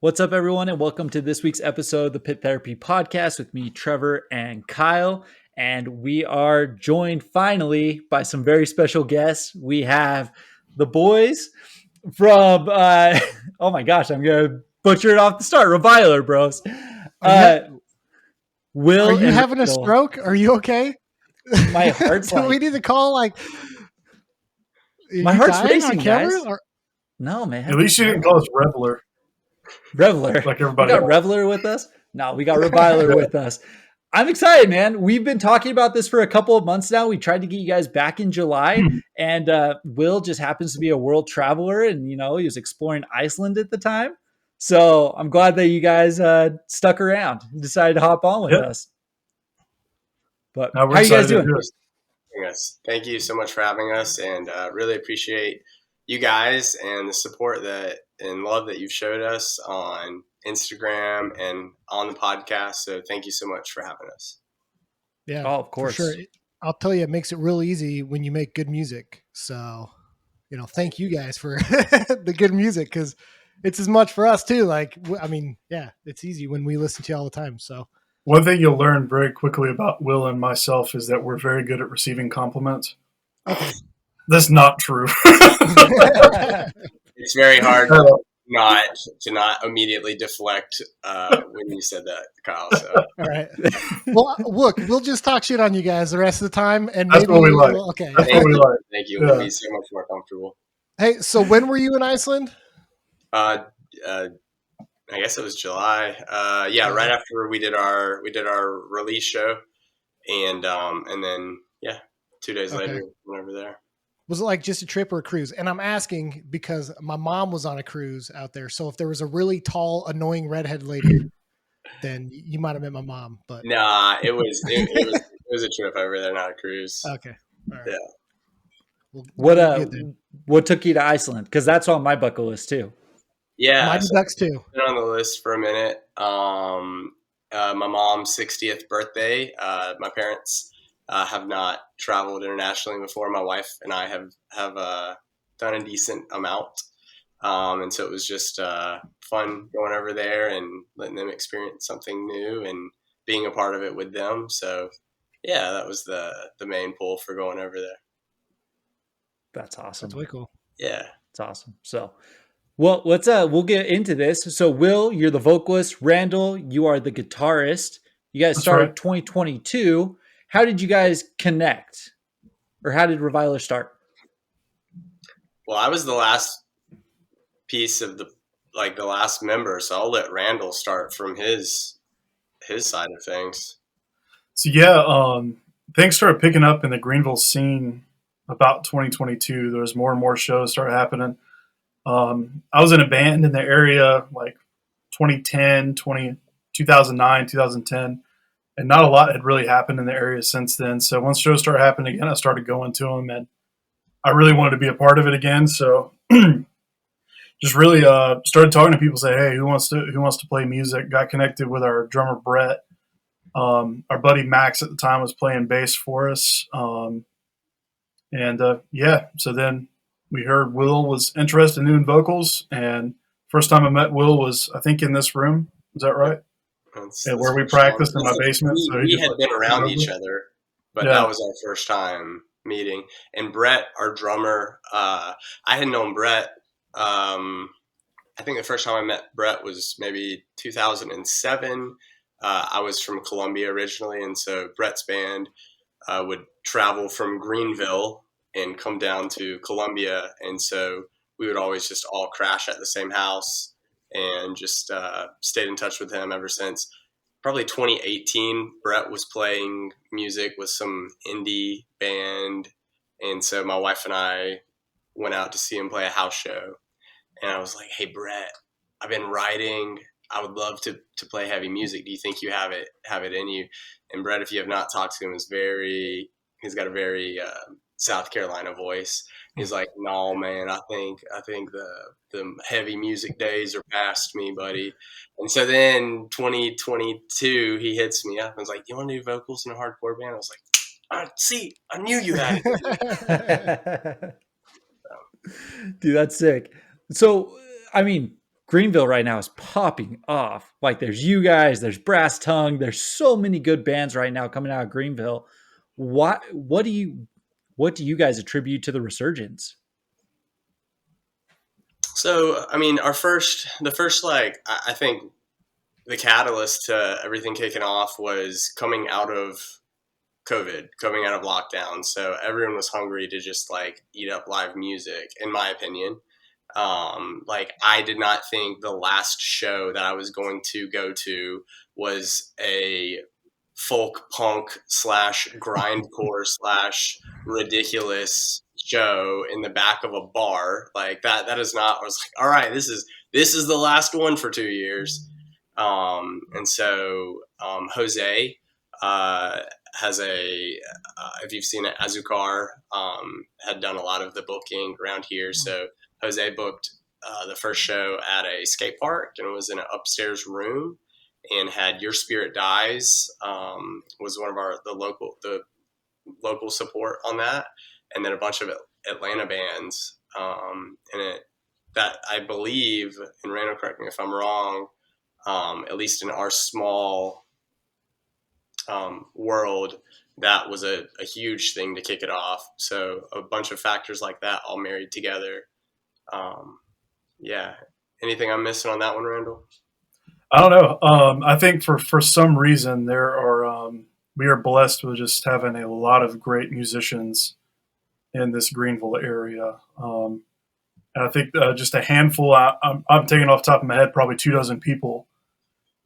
What's up, everyone, and welcome to this week's episode of the Pit Therapy Podcast with me, Trevor, and Kyle. And we are joined finally by some very special guests. We have the boys from, oh my gosh, I'm going to butcher it off the start, Reviler, bros. Will Are you and having Randall. a stroke? Are you okay? My heart's Do we need to call my heart's dying racing, on camera? guys. No, man. At least you didn't call us Reviler. Reviler. Like everybody We got else. Reviler with us? No, we got Reviler with us. I'm excited, man. We've been talking about this for a couple of months now. We tried to get you guys back in July, and Will just happens to be a world traveler, and he was exploring Iceland at the time. So I'm glad that you guys stuck around and decided to hop on with us. But No, how are you guys doing? Yes. Thank you so much for having us, and really appreciate you guys and the support and love that you've showed us on Instagram and on the podcast. So thank you so much for having us. Yeah, Oh, of course. For sure. I'll tell you, it makes it real easy when you make good music. So, thank you guys for the good music, because it's as much for us too. It's easy when we listen to you all the time. So One thing you'll learn very quickly about Will and myself is that we're very good at receiving compliments. okay. That's not true. It's very hard to not immediately deflect when you said that, Kyle. So All right. Well, look, we'll just talk shit on you guys the rest of the time, and That's maybe what we like. Okay. That's what we like. thank you. Yeah. We'll be so much more comfortable. Hey, so when were you in Iceland? I guess it was July. Right after we did our release show, and then 2 days later we went over there. Was it like just a trip or a cruise? And I'm asking because my mom was on a cruise out there. So if there was a really tall, annoying redhead lady, then you might have met my mom. But Nah, it was a trip over there, not a cruise. okay, all right. Yeah. Well, What took you to Iceland? Because that's on my bucket list too. Yeah, Mighty Ducks too. Been on the list for a minute. My mom's 60th birthday. My parents have not traveled internationally before. My wife and I have done a decent amount, and so it was just fun going over there and letting them experience something new and being a part of it with them. So yeah, that was the main pull for going over there. That's awesome. That's way cool. Yeah, it's awesome. So, well, let's we'll get into this. So, Will, you're the vocalist. Randall, you are the guitarist. You guys started 2022. How did you guys connect, or how did Reviler start? Well, I was the last piece of the last member, so I'll let Randall start from his side of things. So things started picking up in the Greenville scene about 2022. There was more and more shows started happening. I was in a band in the area like 2010, 2009, 2010. And not a lot had really happened in the area since then. So once shows started happening again, I started going to them, and I really wanted to be a part of it again. So just really started talking to people. Say, hey, who wants to play music? Got connected with our drummer Brett. Our buddy Max at the time was playing bass for us. So then we heard Will was interested in doing vocals, and first time I met Will was, I think, in this room. Is that right? Where we practiced in my basement. We had been around each other, but that was our first time meeting. And Brett, our drummer, I had known Brett. I think the first time I met Brett was maybe 2007. I was from Columbia originally, and so Brett's band would travel from Greenville and come down to Columbia, and so we would always just all crash at the same house. And just stayed in touch with him ever since. Probably 2018, Brett was playing music with some indie band. And so my wife and I went out to see him play a house show. And I was like, hey, Brett, I've been writing. I would love to play heavy music. Do you think you have it in you? And Brett, if you have not talked to him, he's got a very South Carolina voice. He's like, no, man, I think the heavy music days are past me, buddy. And so then 2022, he hits me up and was like, you want to do vocals in a hardcore band? I was like, I knew you had it. Dude, that's sick. So, I mean, Greenville right now is popping off. Like there's you guys, there's Brass Tongue, there's so many good bands right now coming out of Greenville. What do you guys attribute to the resurgence? So, I mean, the first, like, I think the catalyst to everything kicking off was coming out of COVID, coming out of lockdown. So everyone was hungry to just like eat up live music, in my opinion. Like, I did not think the last show that I was going to go to was a folk punk slash grindcore slash ridiculous show in the back of a bar. Like that is not, I was like, all right, this is the last one for 2 years. And so Jose has if you've seen it, Azucar had done a lot of the booking around here. So Jose booked the first show at a skate park, and it was in an upstairs room, and had Your Spirit Dies was one of the local support on that, and then a bunch of Atlanta bands. That I believe, and Randall, correct me if I'm wrong, at least in our small world, that was a huge thing to kick it off. So a bunch of factors like that all married together. Yeah. Anything I'm missing on that one, Randall? I don't know. I think for some reason we are blessed with just having a lot of great musicians in this Greenville area. And I think just a handful, I'm taking off the top of my head, probably 24 people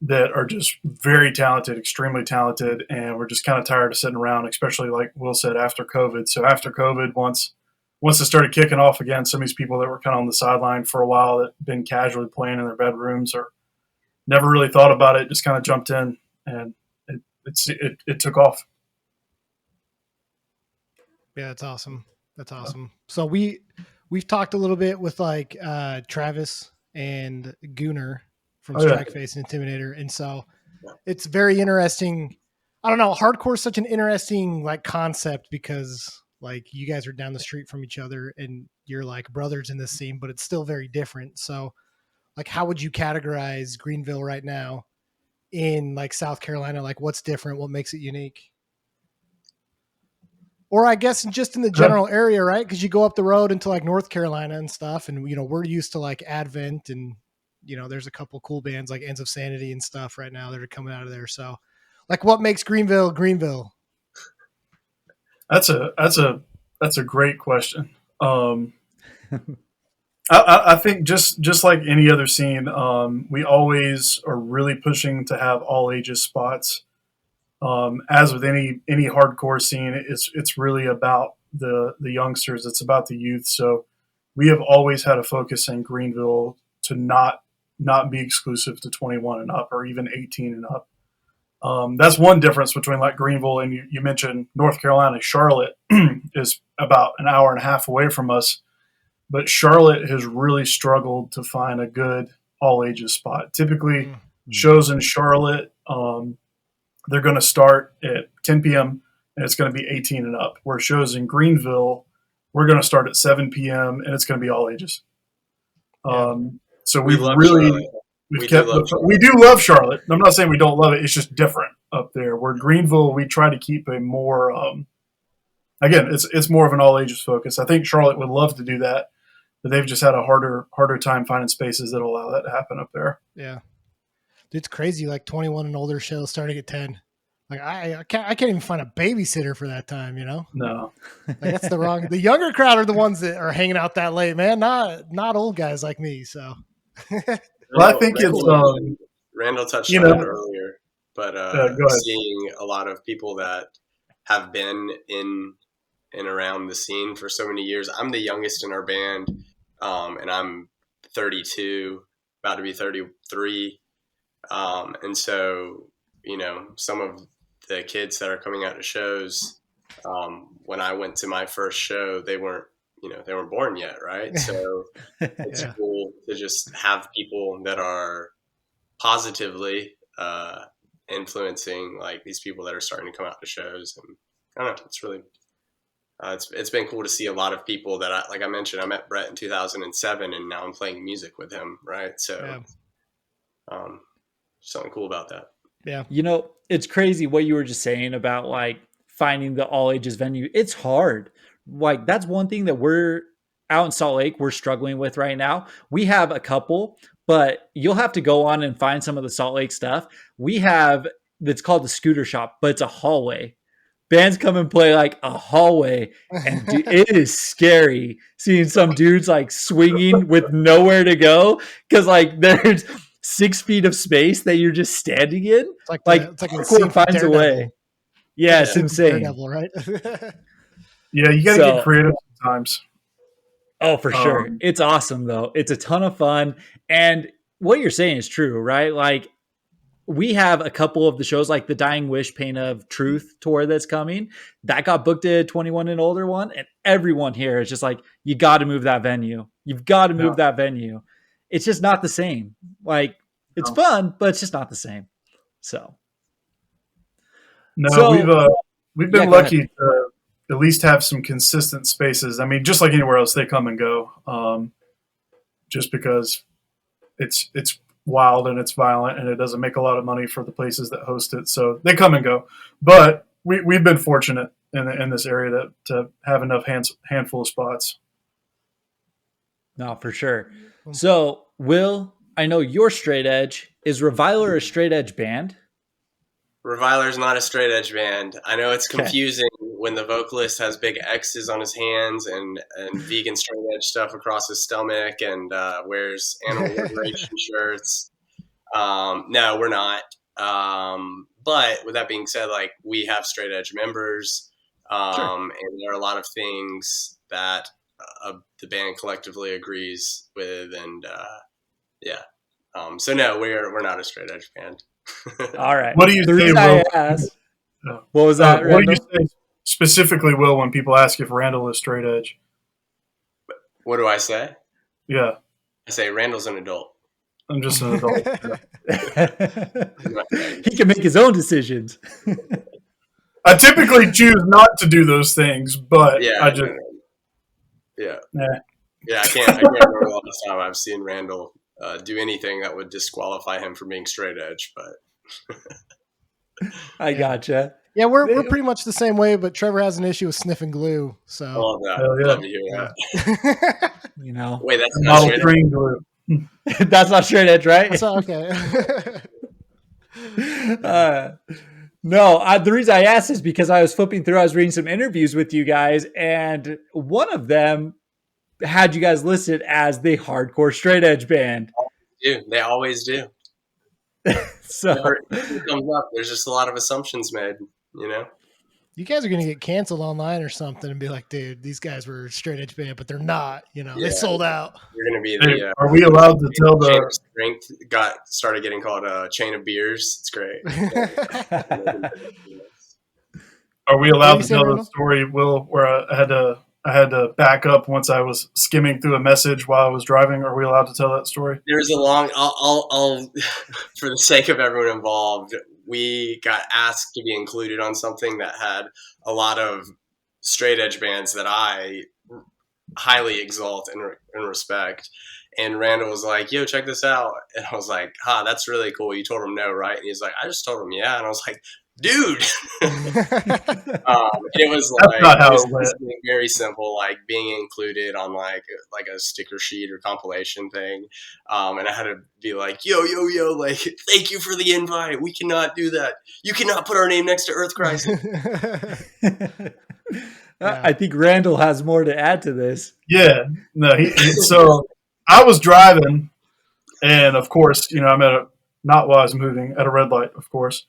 that are just very talented, extremely talented. And we're just kind of tired of sitting around, especially like Will said, after COVID. So after COVID, once it started kicking off again, some of these people that were kind of on the sideline for a while that been casually playing in their bedrooms or never really thought about it, just kind of jumped in, and it took off. Yeah, that's awesome. That's awesome. So we've talked a little bit with like Travis and Gooner from Strikeface and Intimidator, and so it's very interesting. I don't know, hardcore is such an interesting like concept because like you guys are down the street from each other and you're like brothers in this scene, but it's still very different. So like how would you categorize Greenville right now in like South Carolina? Like what's different? What makes it unique? Or I guess just in the general area, right? Because you go up the road into like North Carolina and stuff, and you know we're used to like Advent, and you know there's a couple cool bands like Ends of Sanity and stuff right now that are coming out of there. So, like, what makes Greenville Greenville? That's a great question. I think just like any other scene, we always are really pushing to have all ages spots. As with any hardcore scene, it's really about the youngsters. It's about the youth. So we have always had a focus in Greenville to not be exclusive to 21 and up or even 18 and up. That's one difference between like Greenville and you mentioned North Carolina. Charlotte is about an hour and a half away from us, but Charlotte has really struggled to find a good all ages spot. Typically, shows in Charlotte, they're going to start at 10 p.m. and it's going to be 18 and up. Where shows in Greenville, we're going to start at 7 p.m. and it's going to be all ages. So we do love Charlotte. I'm not saying we don't love it. It's just different up there. Where Greenville, we try to keep a more, again, it's more of an all ages focus. I think Charlotte would love to do that, but they've just had a harder time finding spaces that allow that to happen up there. Yeah. It's crazy, like 21 and older shows starting at 10. Like I can't even find a babysitter for that time, you know? No. Like that's the younger crowd are the ones that are hanging out that late, man. Not old guys like me. So well, I think Randall touched on it earlier, but seeing a lot of people that have been in and around the scene for so many years. I'm the youngest in our band, and I'm 32, about to be 33. And so, you know, some of the kids that are coming out to shows, when I went to my first show, they weren't born yet. Right. So it's cool to just have people that are positively, influencing like these people that are starting to come out to shows. And I don't know, it's really it's been cool to see a lot of people that like I mentioned, I met Brett in 2007, and now I'm playing music with him, right? So, something cool about that. Yeah. It's crazy what you were just saying about like finding the all ages venue. It's hard. Like that's one thing that we're out in Salt Lake, we're struggling with right now. We have a couple, but you'll have to go on and find some of the Salt Lake stuff. We have that's called the Scooter Shop, but it's a hallway. Bands come and play like a hallway, and it is scary seeing some dudes like swinging with nowhere to go because like there's 6 feet of space that you're just standing in. It's like hardcore finds a way. Yeah, it's insane. Daredevil, right? Yeah, you got to get creative sometimes. Oh, for sure. It's awesome though. It's a ton of fun, and what you're saying is true, right? Like we have a couple of the shows like the Dying Wish Pain of Truth tour that's coming. That got booked at 21 and older one. And everyone here is just like, you got to move that venue. You've got to move that venue. It's just not the same. Like it's fun, but it's just not the same. So. We've been lucky to at least have some consistent spaces. I mean, just like anywhere else, they come and go. Just because it's wild and it's violent and it doesn't make a lot of money for the places that host it, so they come and go. But we've been fortunate in this area to have enough handful of spots. No, for sure. So Will, I know you're straight edge. Is Reviler a straight edge band? Reviler's not a straight edge band. I know it's confusing when the vocalist has big X's on his hands and vegan straight edge stuff across his stomach and wears animal liberation shirts. No, we're not. But with that being said, like we have straight edge members, and there are a lot of things that the band collectively agrees with, and so no, we're not a straight edge band. All right. What do you say, Will? What was that? What do you say specifically, Will, when people ask if Randall is straight edge? What do I say? Yeah, I say Randall's an adult. I'm just an adult. He can make his own decisions. I typically choose not to do those things, but I just I can't remember the last time I've seen Randall do anything that would disqualify him from being straight edge, but I gotcha. Yeah, we're pretty much the same way, but Trevor has an issue with sniffing glue. So I love that. Love to hear that. Wait, that's not straight edge. Glue. That's not straight edge, right? That's not, okay. No, the reason I asked is because I was flipping through, I was reading some interviews with you guys, and one of them had you guys listed as the hardcore straight edge band. They always do. So it comes up. There's just a lot of assumptions made, You guys are going to get canceled online or something and be like, dude, these guys were a straight edge band, but they're not, they sold out. You're going to be are we allowed to tell the strength started getting called a chain of beers? It's great. Are we allowed to tell the story, Will, where I had to back up once I was skimming through a message while I was driving? Are we allowed to tell that story? There's a long, I'll for the sake of everyone involved, we got asked to be included on something that had a lot of straight edge bands that I highly exalt and respect. And Randall was like, yo, check this out. And I was like, that's really cool. You told him no, right? And he's like, I just told him, yeah. And I was like, dude. It was like very simple, like being included on like a sticker sheet or compilation thing, and I had to be like, yo, like, thank you for the invite. We cannot do that. You cannot put our name next to Earth Crisis. I think Randall has more to add to this. Yeah, no. So I was driving, and of course, I'm not while I was moving, at a red light, of course.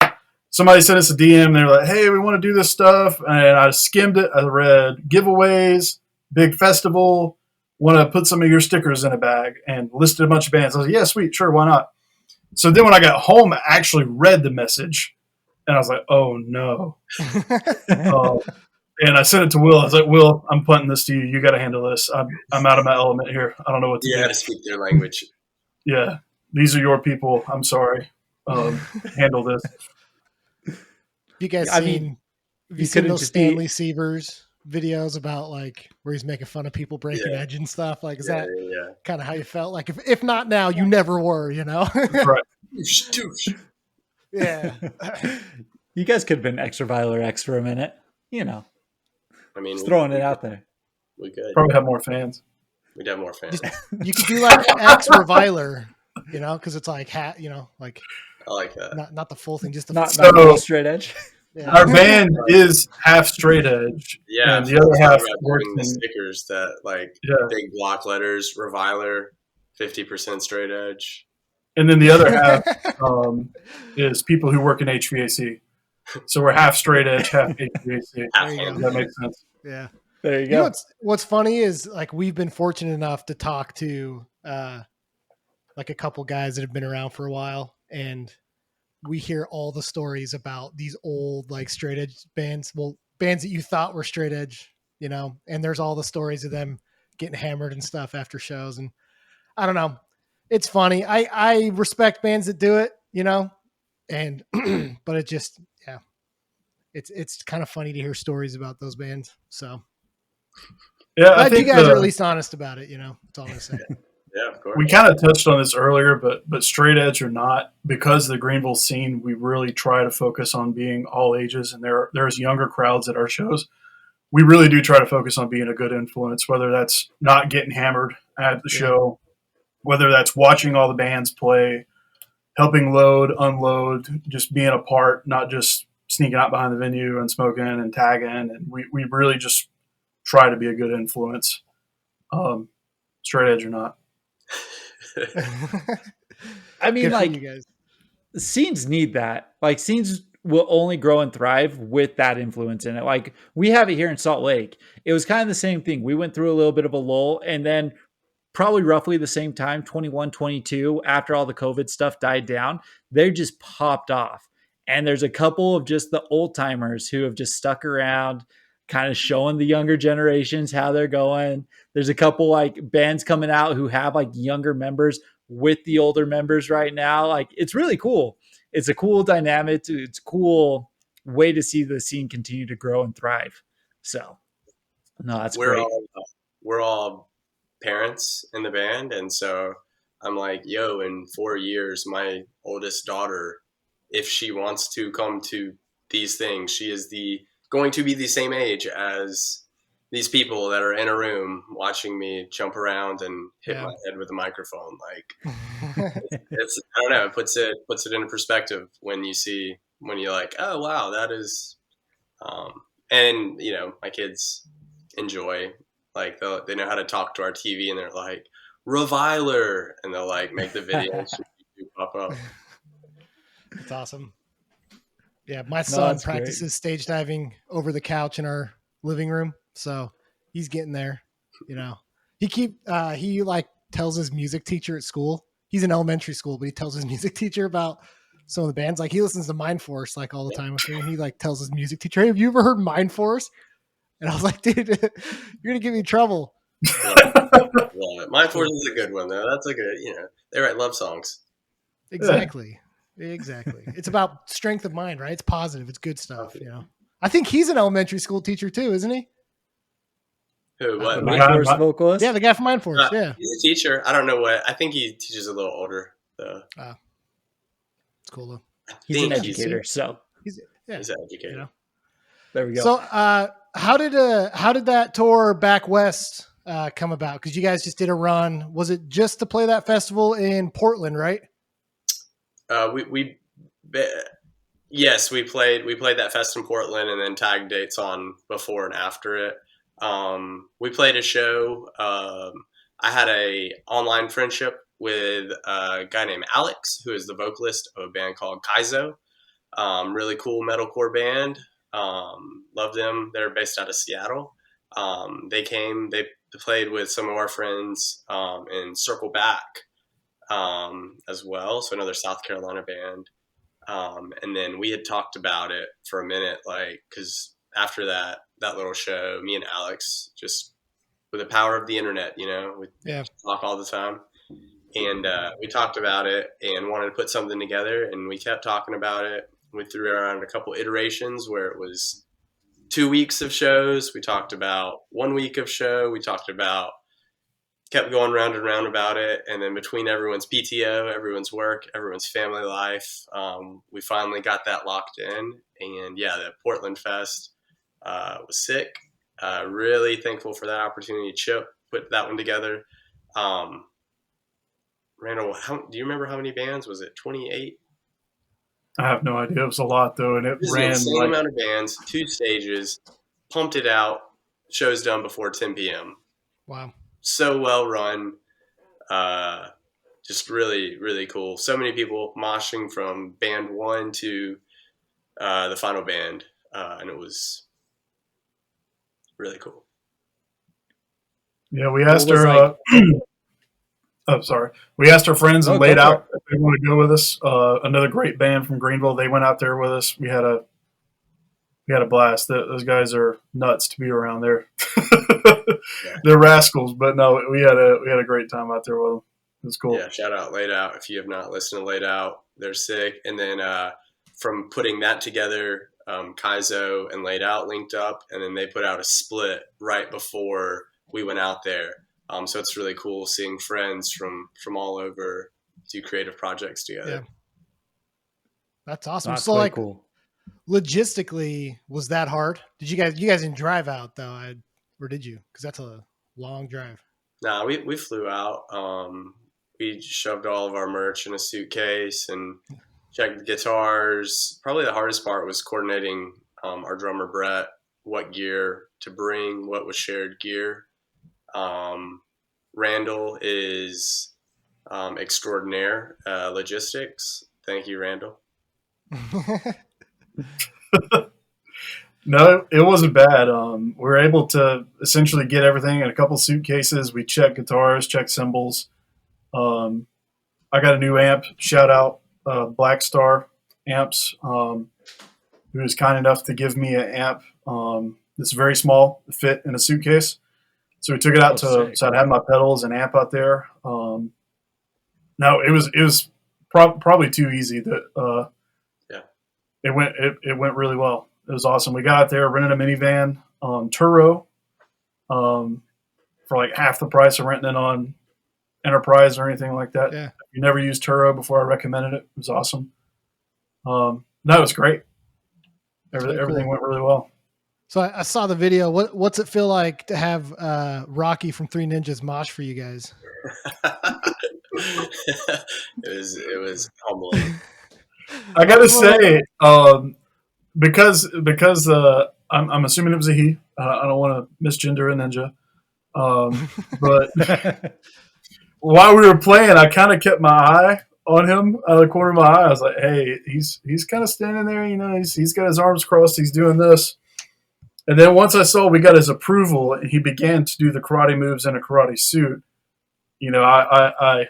Somebody sent us a DM. They were like, hey, we want to do this stuff. And I skimmed it. I read giveaways, big festival, want to put some of your stickers in a bag, and listed a bunch of bands. I was like, yeah, sweet, sure, why not? So then when I got home, I actually read the message. And I was like, oh, no. And I sent it to Will. I was like, Will, I'm punting this to you. You got to handle this. I'm out of my element here. I don't know what to do. You got to speak their language. Yeah. These are your people. I'm sorry. Handle this. You guys seen those Stanley Sievers videos about like where he's making fun of people breaking edge and stuff? Like, is that Yeah. kind of how you felt? Like, if not now, you never were, you know? Right. Yeah. You guys could have been extra Reviler X for a minute. You know, I mean, just throwing it out there. We could. Probably have more fans. We'd have more fans. You could do like X Reviler, you know, because it's like you know, like I like that. not the full thing, just the Not So- full straight edge. Yeah. Our band is half straight edge, Yeah, and the other half works doing the in. stickers that like Yeah. big block letters, Reviler, 50% straight edge. And then the other half is people who work in HVAC. So we're half straight edge, half HVAC. Half There you go. hand. That makes sense. Yeah. There you You know go. what's funny is like we've been fortunate enough to talk to like a couple guys that have been around for a while, and we hear all the stories about these old like straight edge bands. Well, bands that you thought were straight edge, you know, and there's all the stories of them getting hammered and stuff after shows. And I don't know. It's funny. I respect bands that do it, you know, and but it just it's kind of funny to hear stories about those bands. So Yeah, I glad you think guys are at least honest about it, you know. That's all I'm gonna say. Yeah, of course. we kind of touched on this earlier, but straight edge or not, because of the Greenville scene, we really try to focus on being all ages, and there's younger crowds at our shows. We really do try to focus on being a good influence, whether that's not getting hammered at the show, whether that's watching all the bands play, helping load, unload, just being a part, not just sneaking out behind the venue and smoking and tagging. And we really just try to be a good influence, straight edge or not. I mean, Good for like, you guys. scenes need that. Like, scenes will only grow and thrive with that influence in it. Like, we have it here in Salt Lake. It was kind of the same thing. We went through a little bit of a lull, and then probably roughly the same time, 21, 22, after all the COVID stuff died down, they just popped off. And there's a couple of just the old timers who have just stuck around, kind of showing the younger generations how they're going. There's a couple like bands coming out who have like younger members with the older members right now. Like, it's really cool. It's a cool dynamic. It's a cool way to see the scene continue to grow and thrive. So, no, that's great. We're all parents in the band, and so I'm like, yo, in 4 years, my oldest daughter, if she wants to come to these things, she is going to be the same age as these people that are in a room watching me jump around and hit my head with a microphone. Like, it's I don't know, it puts it into perspective when you're like, oh wow, that is, and you know, my kids enjoy, like, they know how to talk to our TV, and they're like, Reviler, and they'll like make the videos pop up. That's awesome. Yeah, my son that's practices great. stage diving over the couch in our living room, so he's getting there. You know, he like tells his music teacher at school. He's in elementary school, but he tells his music teacher about some of the bands. Like, he listens to Mind Force like all the time with me, and he like tells his music teacher, "Hey, have you ever heard Mind Force?" And I was like, "Dude, you're gonna get me in trouble." Love it. Mind Force is a good one though. That's a good, you know, they write love songs. Exactly. It's about strength of mind, right? It's positive. It's good stuff. You know, I think he's an elementary school teacher too, isn't he? Who? What? Mind Force vocalist? Yeah, the guy from Mind Force. Yeah, He's a teacher. I don't know what. I think he teaches a little older though. it's cool though. He's an educator, so He's an educator. You know? there we go. So, how did that tour back west come about? Because you guys just did a run. Was it just to play that festival in Portland, right? Yes, we played that fest in Portland, and then tag dates on before and after it. We played a show. I had a online friendship with a guy named Alex, who is the vocalist of a band called Kaizo. Really cool metalcore band. Love them. They're based out of Seattle. They played with some of our friends in Circle Back as well, so another South Carolina band. And then we had talked about it for a minute, like, because after that little show, me and Alex, just with the power of the internet, you know, we talk all the time. And we talked about it and wanted to put something together, and we kept talking about it. We threw around a couple iterations where it was 2 weeks of shows. We talked about 1 week of show. We talked about, kept going round and round about it. And then between everyone's PTO, everyone's work, everyone's family life, we finally got that locked in. And yeah, the Portland Fest was sick. Really thankful for that opportunity. Chip put that one together. Randall, do you remember how many bands? Was it 28? I have no idea. It was a lot though, and it This is an ran insane like amount of bands, 2 stages, pumped it out. Show's done before 10 p.m. Wow. So well run. Just really, really cool. So many people moshing from band 1 to the final band, and it was really cool. Yeah, we asked her. Oh, sorry. We asked our friends and laid out if they want to go with us. Another great band from Greenville. They went out there with us. We had a blast. Those guys are nuts to be around there. They're rascals, but no, we had a great time out there with them. It was cool. Yeah, shout out Laid Out. If you have not listened to Laid Out, they're sick. And then from putting that together, Kaizo and Laid Out linked up, and then they put out a split right before we went out there. So it's really cool seeing friends from all over do creative projects together. Yeah. That's awesome. That's so like cool. Logistically, was that hard? Did you guys didn't drive out though, or did you? Because that's a long drive. Nah, we flew out. We shoved all of our merch in a suitcase and checked the guitars. Probably the hardest part was coordinating our drummer Brett, what gear to bring, what was shared gear. Randall is extraordinaire logistics. Thank you, Randall. No, it wasn't bad. We were able to essentially get everything in a couple suitcases. We checked guitars, checked cymbals. I got a new amp. Shout out Black Star Amps, who was kind enough to give me an amp that's very small, fit in a suitcase. So we took it out so I'd have my pedals and amp out there. No, it was probably too easy. That it went really well. It was awesome. We got out there, rented a minivan, Turo, for like half the price of renting it on Enterprise or anything like that. Yeah. If you never used Turo before, I recommended it. It was awesome. No, it was great. Everything went really well. So I saw the video. What's it feel like to have Rocky from Three Ninjas mosh for you guys? It was humbling. I gotta say, because I'm assuming it was a he. I don't want to misgender a ninja, but while we were playing, I kind of kept my eye on him out of the corner of my eye. I was like, "Hey, he's kind of standing there. You know, he's got his arms crossed. He's doing this." And then once I saw we got his approval, and he began to do the karate moves in a karate suit. You know, I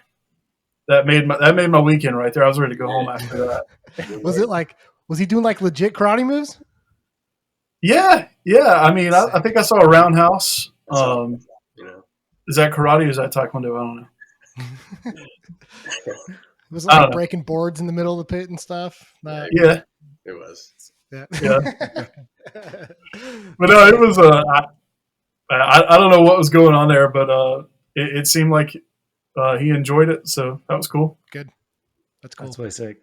that made my weekend right there. I was ready to go home after that. Was he doing like legit karate moves? Yeah. I mean, I think I saw a roundhouse. Is that karate or is that taekwondo? I don't know. It was like breaking boards in the middle of the pit and stuff. Yeah, it was. Yeah. But no, it was. I don't know what was going on there, but it seemed like he enjoyed it, so that was cool. Good. That's cool. That's way sick.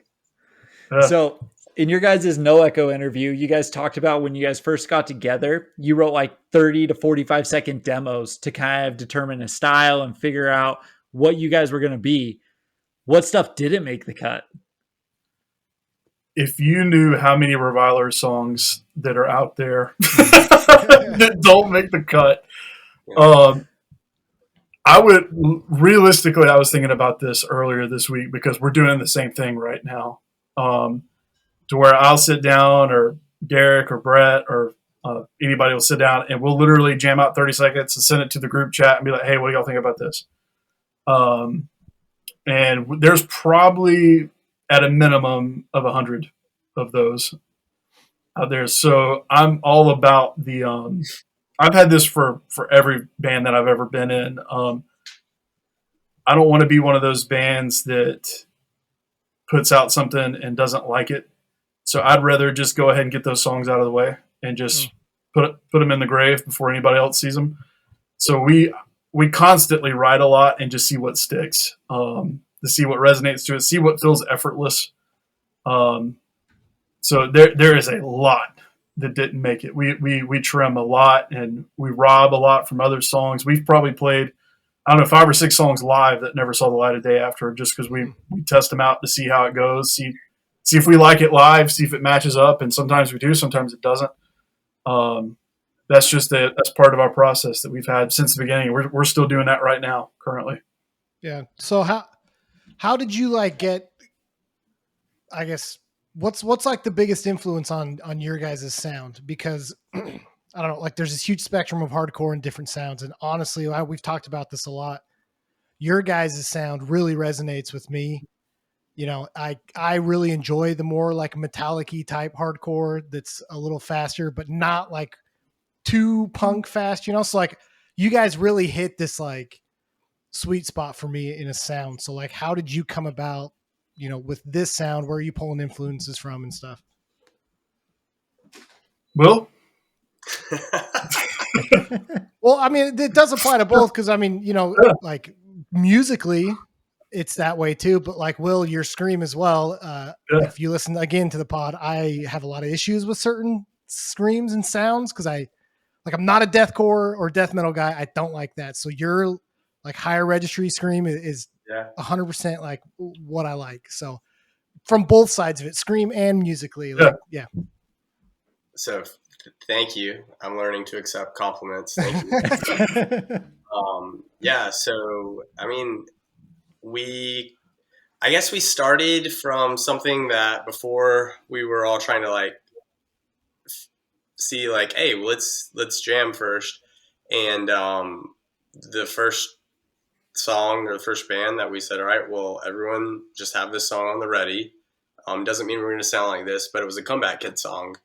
So in your guys' No Echo interview, you guys talked about when you guys first got together, you wrote like 30 to 45 second demos to kind of determine a style and figure out what you guys were going to be. What stuff didn't make the cut? If you knew how many Reviler songs that are out there that don't make the cut, I would realistically, I was thinking about this earlier this week because we're doing the same thing right now. To where I'll sit down, or Derek or Brett or anybody will sit down and we'll literally jam out 30 seconds and send it to the group chat and be like, "Hey, what do y'all think about this?" And there's probably at a minimum of 100 of those out there. So I'm all about the, I've had this for every band that I've ever been in. I don't want to be one of those bands that puts out something and doesn't like it. So I'd rather just go ahead and get those songs out of the way and just put them in the grave before anybody else sees them. So we constantly write a lot and just see what sticks, to see what resonates to it, see what feels effortless. So there is a lot that didn't make it. We trim a lot and we rob a lot from other songs. We've probably played, I don't know, 5 or 6 songs live that never saw the light of day after, just because we test them out to see how it goes, see if we like it live, see if it matches up, and sometimes we do, sometimes it doesn't. That's part of our process that we've had since the beginning. We're still doing that right now, currently. Yeah. So how did you like get? I guess what's like the biggest influence on your guys' sound? Because I don't know, like there's this huge spectrum of hardcore and different sounds, and honestly, we've talked about this a lot. Your guys' sound really resonates with me. You know, I really enjoy the more like metallic-y type hardcore that's a little faster, but not like too punk fast, you know? So like you guys really hit this like sweet spot for me in a sound. So like how did you come about, you know, with this sound? Where are you pulling influences from and stuff? Will? Well, I mean, it does apply to both because I mean, you know, like musically, it's that way too. But like Will, your scream as well. If you listen again to the pod, I have a lot of issues with certain screams and sounds because I'm not a deathcore or death metal guy. I don't like that. So your like higher registry scream is 100% like what I like. So from both sides of it, scream and musically, like yeah. So thank you. I'm learning to accept compliments. Thank you. Yeah. So I mean, I guess we started from something that before we were all trying to like see like, hey, let's jam first. And the first song or the first band that we said, all right, well, everyone just have this song on the ready. Doesn't mean we're going to sound like this, but it was a Comeback Kid song.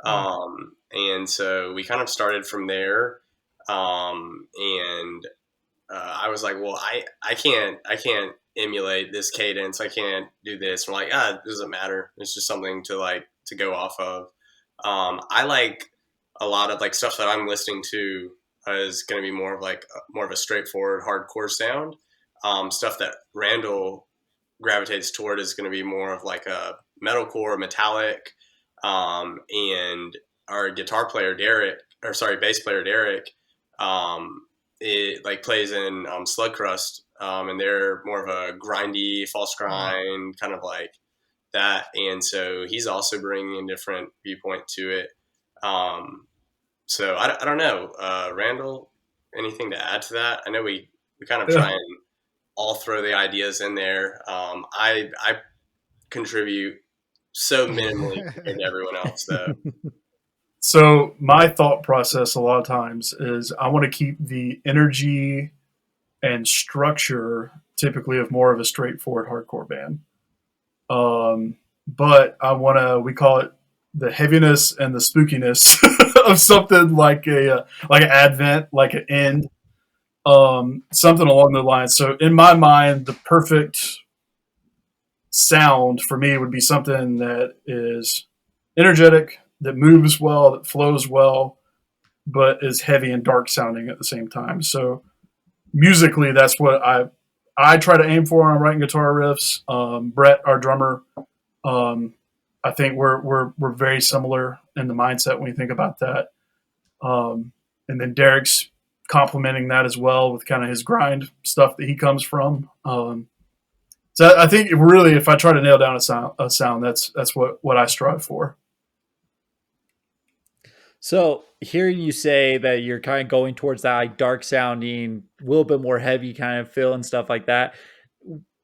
And so we kind of started from there. And I was like, well, I can't emulate this cadence. I can't do this. And we're like, it doesn't matter. It's just something to go off of. I like a lot of like stuff that I'm listening to is going to be more of a straightforward hardcore sound. Stuff that Randall gravitates toward is going to be more of like a metalcore, metallic. And our bass player Derek, it like plays in Slug Crust, and they're more of a grindy, false grind kind of like that. And so he's also bringing a different viewpoint to it. So I don't know, Randall, anything to add to that? I know we kind of try and all throw the ideas in there. I contribute so minimally compared to everyone else, though. So my thought process a lot of times is I want to keep the energy and structure typically of more of a straightforward hardcore band. But we call it the heaviness and the spookiness of something like an Advent, like an End, something along the lines. So in my mind, the perfect sound for me would be something that is energetic, that moves well, that flows well, but is heavy and dark sounding at the same time. So musically, that's what I try to aim for when I'm writing guitar riffs. Brett, our drummer, I think we're very similar in the mindset when you think about that. And then Derek's complementing that as well with kind of his grind stuff that he comes from. So I think really, if I try to nail down a sound, that's what I strive for. So hearing you say that you're kind of going towards that like dark sounding, a little bit more heavy kind of feel and stuff like that,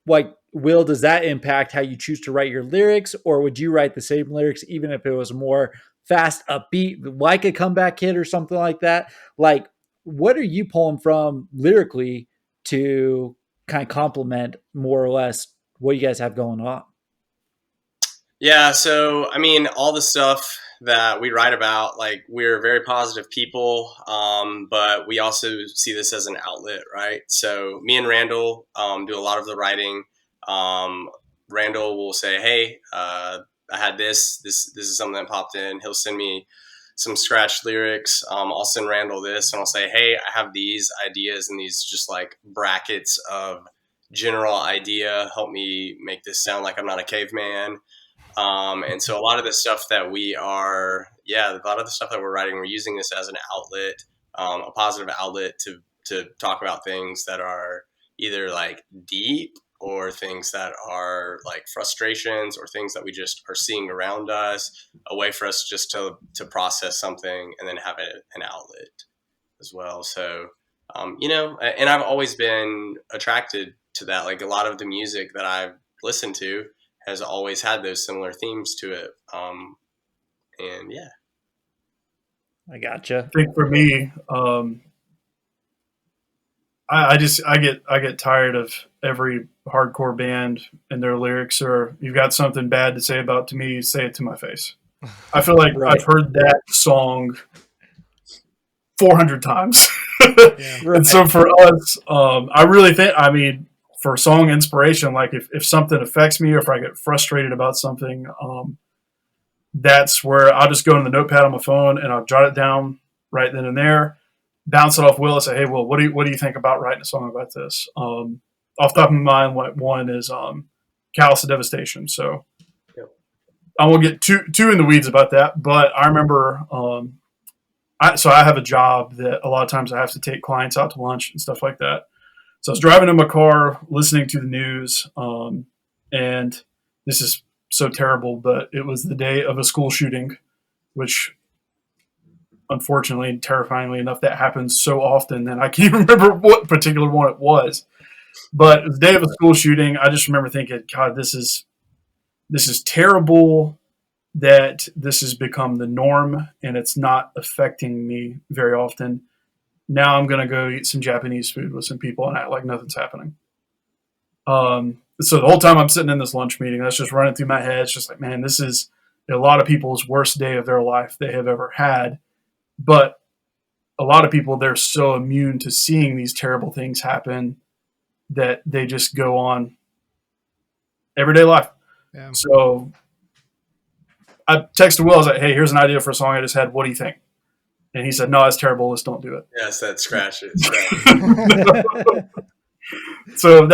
like Will, does that impact how you choose to write your lyrics, or would you write the same lyrics even if it was more fast, upbeat, like a Comeback Kid or something like that? Like, what are you pulling from lyrically to kind of complement more or less what you guys have going on? Yeah, so I mean, all the stuff that we write about, like we're very positive people, but we also see this as an outlet, right? So me and Randall do a lot of the writing. Randall will say, "Hey, I had this is something that popped in." He'll send me some scratch lyrics. I'll send Randall this and I'll say, hey, I have these ideas and these just like brackets of general idea. Help me make this sound like I'm not a caveman. And so a lot of the stuff that a lot of the stuff that we're writing, we're using this as an outlet, a positive outlet to talk about things that are either like deep or things that are like frustrations or things that we just are seeing around us, a way for us just to process something and then have an outlet as well. So, and I've always been attracted to that. Like a lot of the music that I've listened to has always had those similar themes to it. And yeah. I gotcha. I think for me, I get tired of every hardcore band and their lyrics are, you've got something bad to say about to me, say it to my face. I feel like Right. I've heard that song 400 times. Yeah. Right. And so for us, I really think, I mean, for song inspiration, like if something affects me or if I get frustrated about something, that's where I'll just go in the notepad on my phone and I'll jot it down right then and there, bounce it off Will and say, hey, Will, what do you think about writing a song about this? Off the top of my mind, one is Callous of Devastation. So I won't get too in the weeds about that, but I remember I have a job that a lot of times I have to take clients out to lunch and stuff like that. So I was driving in my car, listening to the news, and this is so terrible, but it was the day of a school shooting, which unfortunately, terrifyingly enough, that happens so often that I can't remember what particular one it was. But the day of a school shooting, I just remember thinking, God, this is terrible that this has become the norm and it's not affecting me very often. Now I'm going to go eat some Japanese food with some people and act like nothing's happening. So the whole time I'm sitting in this lunch meeting, that's just running through my head. It's just like, man, this is a lot of people's worst day of their life they have ever had. But a lot of people, they're so immune to seeing these terrible things happen that they just go on everyday life. Yeah. So I texted Will. I was like, hey, here's an idea for a song I just had. What do you think? And he said, no, that's terrible. Let's don't do it. Yes, that's scratch it. So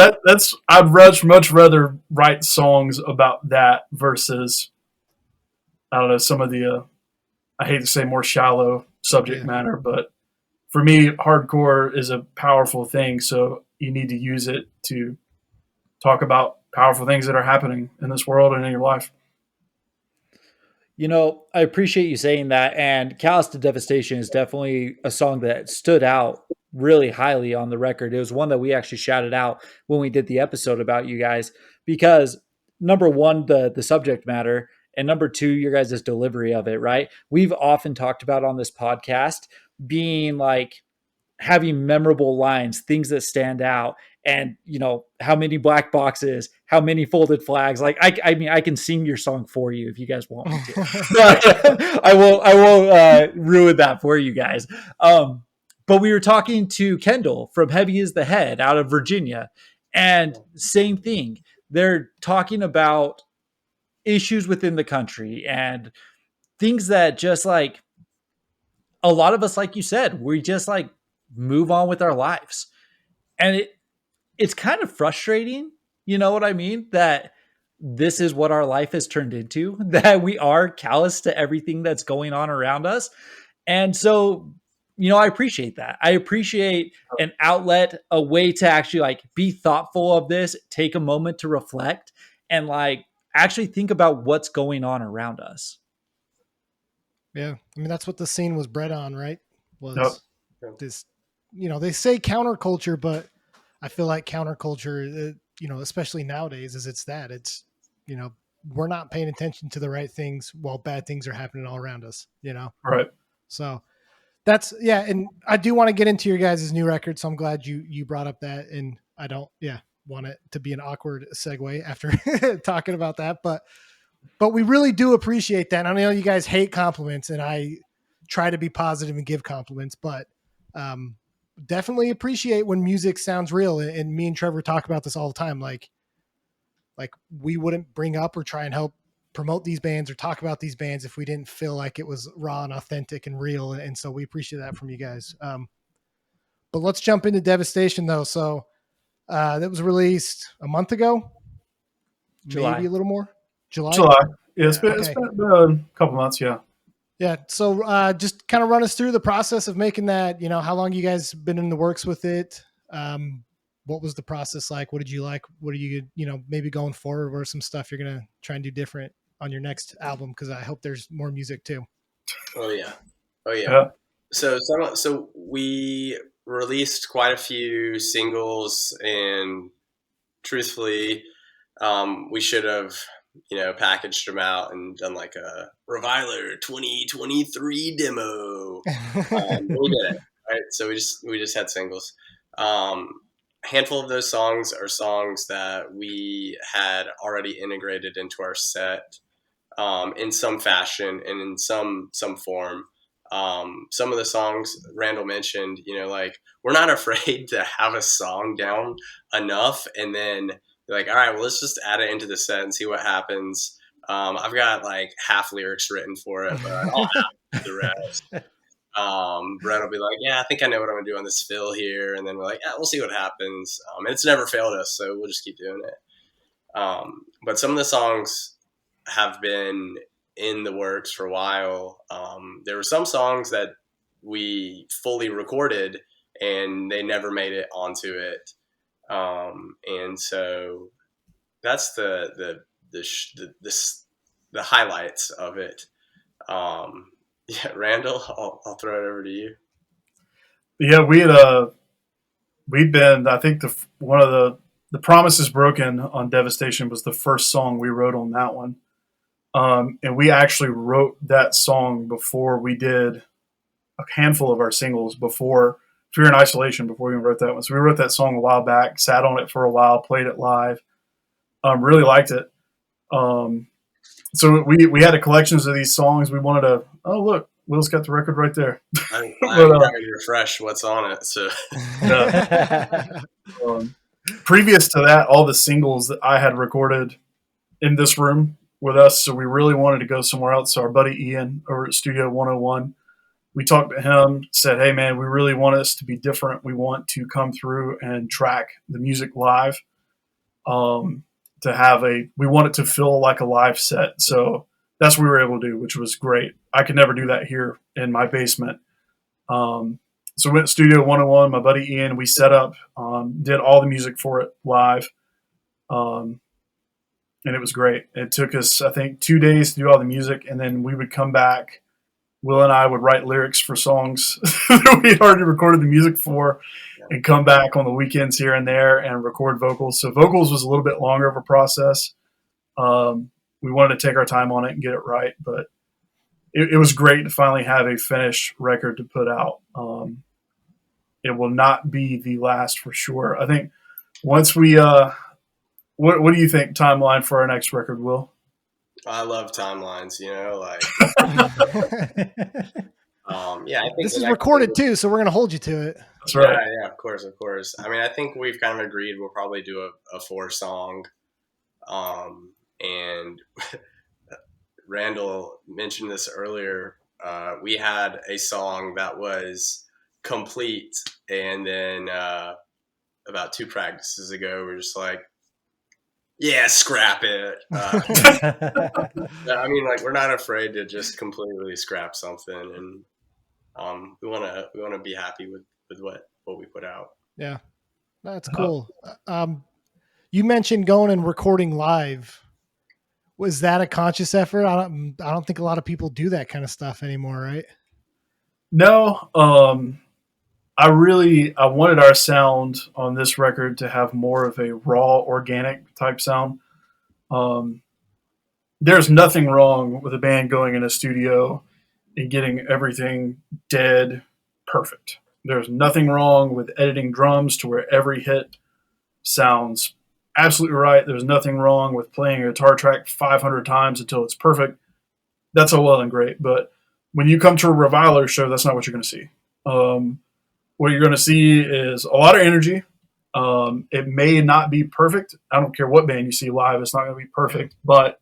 I'd much rather write songs about that versus, I don't know, some of the, I hate to say more shallow subject matter, but for me, hardcore is a powerful thing. So you need to use it to talk about powerful things that are happening in this world and in your life. You know, I appreciate you saying that. And Callous to Devastation is definitely a song that stood out really highly on the record. It was one that we actually shouted out when we did the episode about you guys, because number one, the subject matter, and number two, your guys' delivery of it, right? We've often talked about on this podcast being like having memorable lines, things that stand out, and you know how many black boxes, how many folded flags. Like I mean, I can sing your song for you if you guys want me to. But I won't ruin that for you guys. But we were talking to Kendall from Heavy is the Head out of Virginia, and same thing. They're talking about issues within the country and things that just like a lot of us, like you said, we just like move on with our lives. And it's kind of frustrating, you know what I mean? That this is what our life has turned into, that we are callous to everything that's going on around us. And so, you know, I appreciate that. I appreciate an outlet, a way to actually like be thoughtful of this, take a moment to reflect and like actually think about what's going on around us. Yeah. I mean, that's what the scene was bred on, right? Was Yep. this, you know, they say counterculture, but I feel like counterculture, you know, especially nowadays, it's, you know, we're not paying attention to the right things while bad things are happening all around us, you know? Right. So that's, yeah. And I do want to get into your guys' new record. So I'm glad you brought up that. And I don't, want it to be an awkward segue after talking about that, but we really do appreciate that. I know you guys hate compliments and I try to be positive and give compliments, but definitely appreciate when music sounds real. And me and Trevor talk about this all the time. Like we wouldn't bring up or try and help promote these bands or talk about these bands if we didn't feel like it was raw and authentic and real. And so we appreciate that from you guys. But let's jump into Devastation though. So that was released a month ago, July. maybe a little more. July. Yeah, it's been a couple months. Yeah. Yeah. So just kind of run us through the process of making that, how long you guys been in the works with it. What was the process like? What did you like? What are you, maybe going forward? What are some stuff you're going to try and do different on your next album? Cause I hope there's more music too. Oh yeah. So we released quite a few singles, and truthfully, we should have, packaged them out and done like a Reviler 2023 demo. We did it, right? So we just had singles. A handful of those songs are songs that we had already integrated into our set in some fashion and in some form. Some of the songs Randall mentioned, like, we're not afraid to have a song down enough and then be like, all right, well, let's just add it into the set and see what happens. I've got like half lyrics written for it, but I'll have the rest. Brett will be like, yeah, I think I know what I'm gonna do on this fill here, and then we're like, yeah, we'll see what happens. And it's never failed us, so we'll just keep doing it. But some of the songs have been in the works for a while. There were some songs that we fully recorded and they never made it onto it. And so that's the highlights of it. Yeah, Randall, I'll throw it over to you. Yeah, we'd been, I think one of the Promises Broken on Devastation was the first song we wrote on that one. And we actually wrote that song before we did a handful of our singles, before Fear and Isolation, before we even wrote that one. So we wrote that song a while back, sat on it for a while, played it live, really liked it. So we had a collections of these songs. We wanted to, oh, look, Will's got the record right there. I'm having to refresh what's on it. So previous to that, all the singles that I had recorded in this room with us, so we really wanted to go somewhere else. So our buddy Ian over at Studio 101, we talked to him, said, hey man, we really want us to be different. We want to come through and track the music live. We want it to feel like a live set. So that's what we were able to do, which was great. I could never do that here in my basement. So we went to Studio 101, my buddy Ian, we set up, did all the music for it live. And it was great. It took us, I think, 2 days to do all the music, and then we would come back. Will and I would write lyrics for songs that we had already recorded the music for, and come back on the weekends here and there and record vocals. So vocals was a little bit longer of a process. We wanted to take our time on it and get it right, but it was great to finally have a finished record to put out. It will not be the last for sure. I think once we what do you think timeline for our next record, Will? I love timelines, like. Yeah, I think this is recorded too, so we're gonna hold you to it. That's right. Yeah, of course. I mean, I think we've kind of agreed we'll probably do a 4-song. And Randall mentioned this earlier. We had a song that was complete, and then about 2 practices ago, we're just like, yeah, scrap it. I mean, like, we're not afraid to just completely scrap something, and we want to be happy with what we put out. Yeah, that's cool. You mentioned going and recording live. Was that a conscious effort? I don't think a lot of people do that kind of stuff anymore, right? No. I wanted our sound on this record to have more of a raw, organic type sound. There's nothing wrong with a band going in a studio and getting everything dead perfect. There's nothing wrong with editing drums to where every hit sounds absolutely right. There's nothing wrong with playing a guitar track 500 times until it's perfect. That's all well and great. But when you come to a Reviler show, that's not what you're going to see. What you're going to see is a lot of energy. It may not be perfect. I don't care what band you see live. It's not going to be perfect, but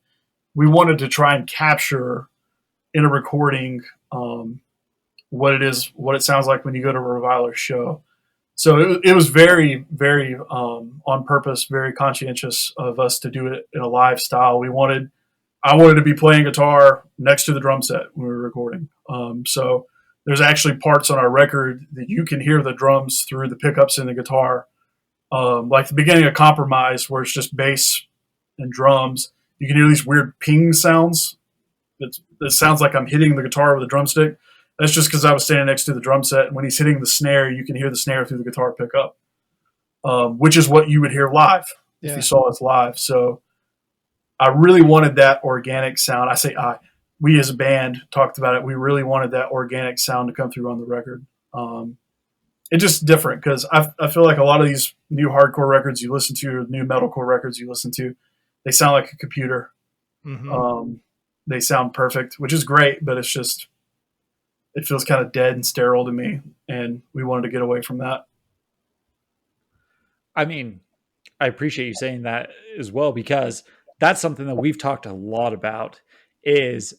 we wanted to try and capture in a recording what it sounds like when you go to a Reviler show. So it was very, very on purpose, very conscientious of us to do it in a live style. I wanted to be playing guitar next to the drum set when we were recording. So there's actually parts on our record that you can hear the drums through the pickups in the guitar. Like the beginning of Compromise, where it's just bass and drums. You can hear these weird ping sounds. It sounds like I'm hitting the guitar with a drumstick. That's just because I was standing next to the drum set. And when he's hitting the snare, you can hear the snare through the guitar pickup, which is what you would hear live if you saw us live. So I really wanted that organic sound. I say we as a band talked about it. We really wanted that organic sound to come through on the record. It's just different because I feel like a lot of these new hardcore records you listen to, or new metalcore records you listen to, they sound like a computer. Mm-hmm. They sound perfect, which is great, but it feels kind of dead and sterile to me, and we wanted to get away from that. I mean, I appreciate you saying that as well, because that's something that we've talked a lot about. Is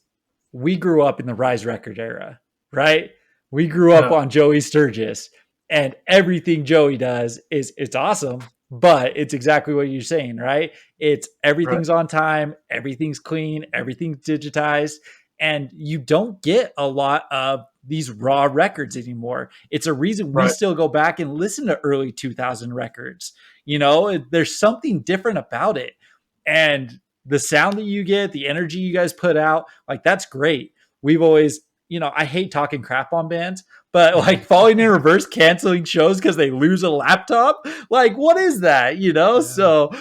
we grew up in the Rise record era, right? We grew up on Joey Sturgis, and everything Joey does it's awesome, but it's exactly what you're saying, right? It's everything's on time, everything's clean, everything's digitized, and you don't get a lot of these raw records anymore. It's a reason we still go back and listen to early 2000 records. There's something different about it. And the sound that you get, the energy you guys put out, like that's great. We've always, I hate talking crap on bands, but like Falling in Reverse canceling shows because they lose a laptop, like what is that? So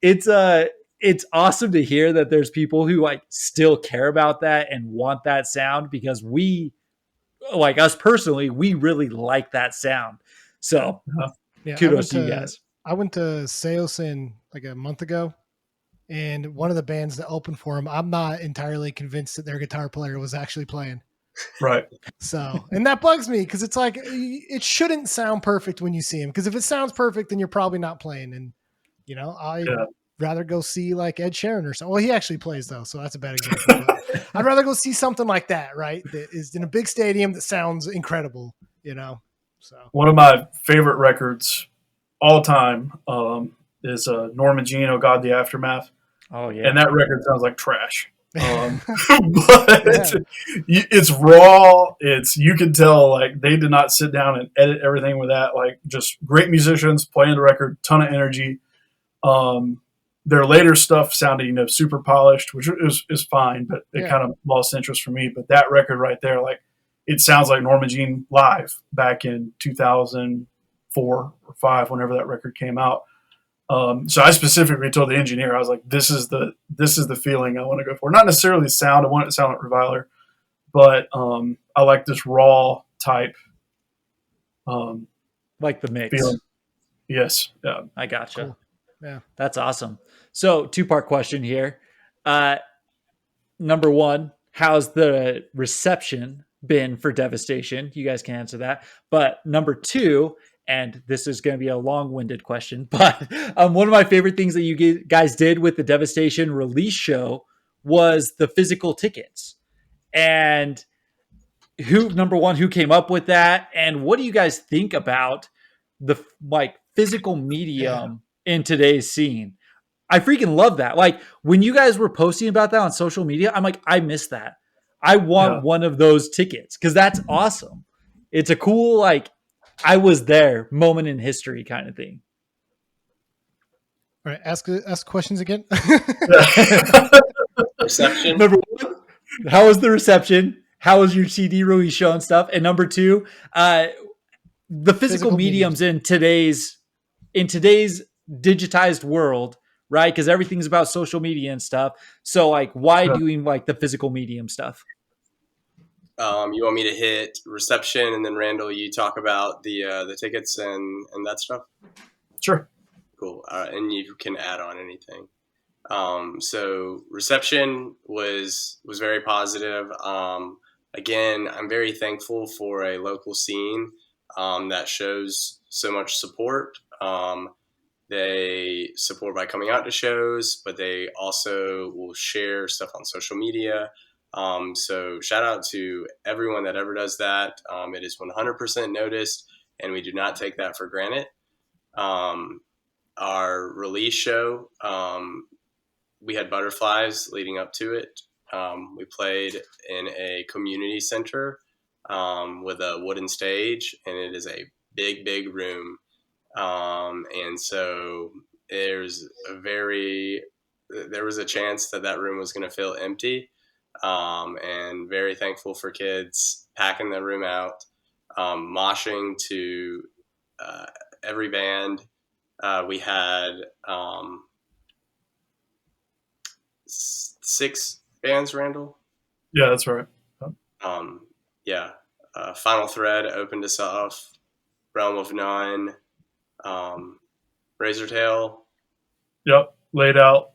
it's awesome to hear that there's people who like still care about that and want that sound, because we, like us personally, we really like that sound. So kudos to you guys. I went to Seosin like a month ago, and one of the bands that opened for him, I'm not entirely convinced that their guitar player was actually playing. Right. So, and that bugs me because it's like, it shouldn't sound perfect when you see him. Because if it sounds perfect, then you're probably not playing. And, I'd rather go see like Ed Sheeran or something. Well, he actually plays though, so that's a bad example. But I'd rather go see something like that, right? That is in a big stadium that sounds incredible, So one of my favorite records all time is Norma Jean, Oh God, the Aftermath. Oh yeah. And that record sounds like trash. But it's raw. You can tell like they did not sit down and edit everything with that. Like just great musicians playing the record, ton of energy. Their later stuff sounded, super polished, which is fine, but it kind of lost interest for me. But that record right there, like it sounds like Norma Jean live back in 2004 or 5, whenever that record came out. So I specifically told the engineer, I was like, this is the feeling I want to go for. Not necessarily the sound. I want it to sound like Reviler, but I like this raw type. Like the mix. Feeling. Yes. Yeah. I gotcha. Cool. Yeah. That's awesome. So 2-part question here. Number 1, how's the reception been for Devastation? You guys can answer that. But number 2, and this is going to be a long-winded question, but one of my favorite things that you guys did with the Devastation release show was the physical tickets. And number 1, who came up with that? And what do you guys think about the physical medium in today's scene? I freaking love that. Like when you guys were posting about that on social media, I'm like, I miss that. I want one of those tickets because that's awesome. It's a cool, I was there moment in history kind of thing. All right. Ask questions again. Reception. Number 1, how was the reception? How was your CD release show and stuff? And number 2, the physical mediums in today's digitized world, right? Because everything's about social media and stuff. So why doing the physical medium stuff? You want me to hit reception, and then Randall, you talk about the tickets and that stuff? Sure. Cool. And you can add on anything. So reception was very positive. Again, I'm very thankful for a local scene that shows so much support. They support by coming out to shows, but they also will share stuff on social media. So shout out to everyone that ever does that. It is 100% noticed, and we do not take that for granted. Our release show, we had butterflies leading up to it. We played in a community center with a wooden stage, and it is a big, big room. And so there was a chance that room was going to feel empty. And very thankful for kids packing the room out, moshing to every band. We had 6 bands, Randall. Yeah, that's right. Yeah. Final Thread opened us off. Realm of None. Razortail. Yep, Laid Out.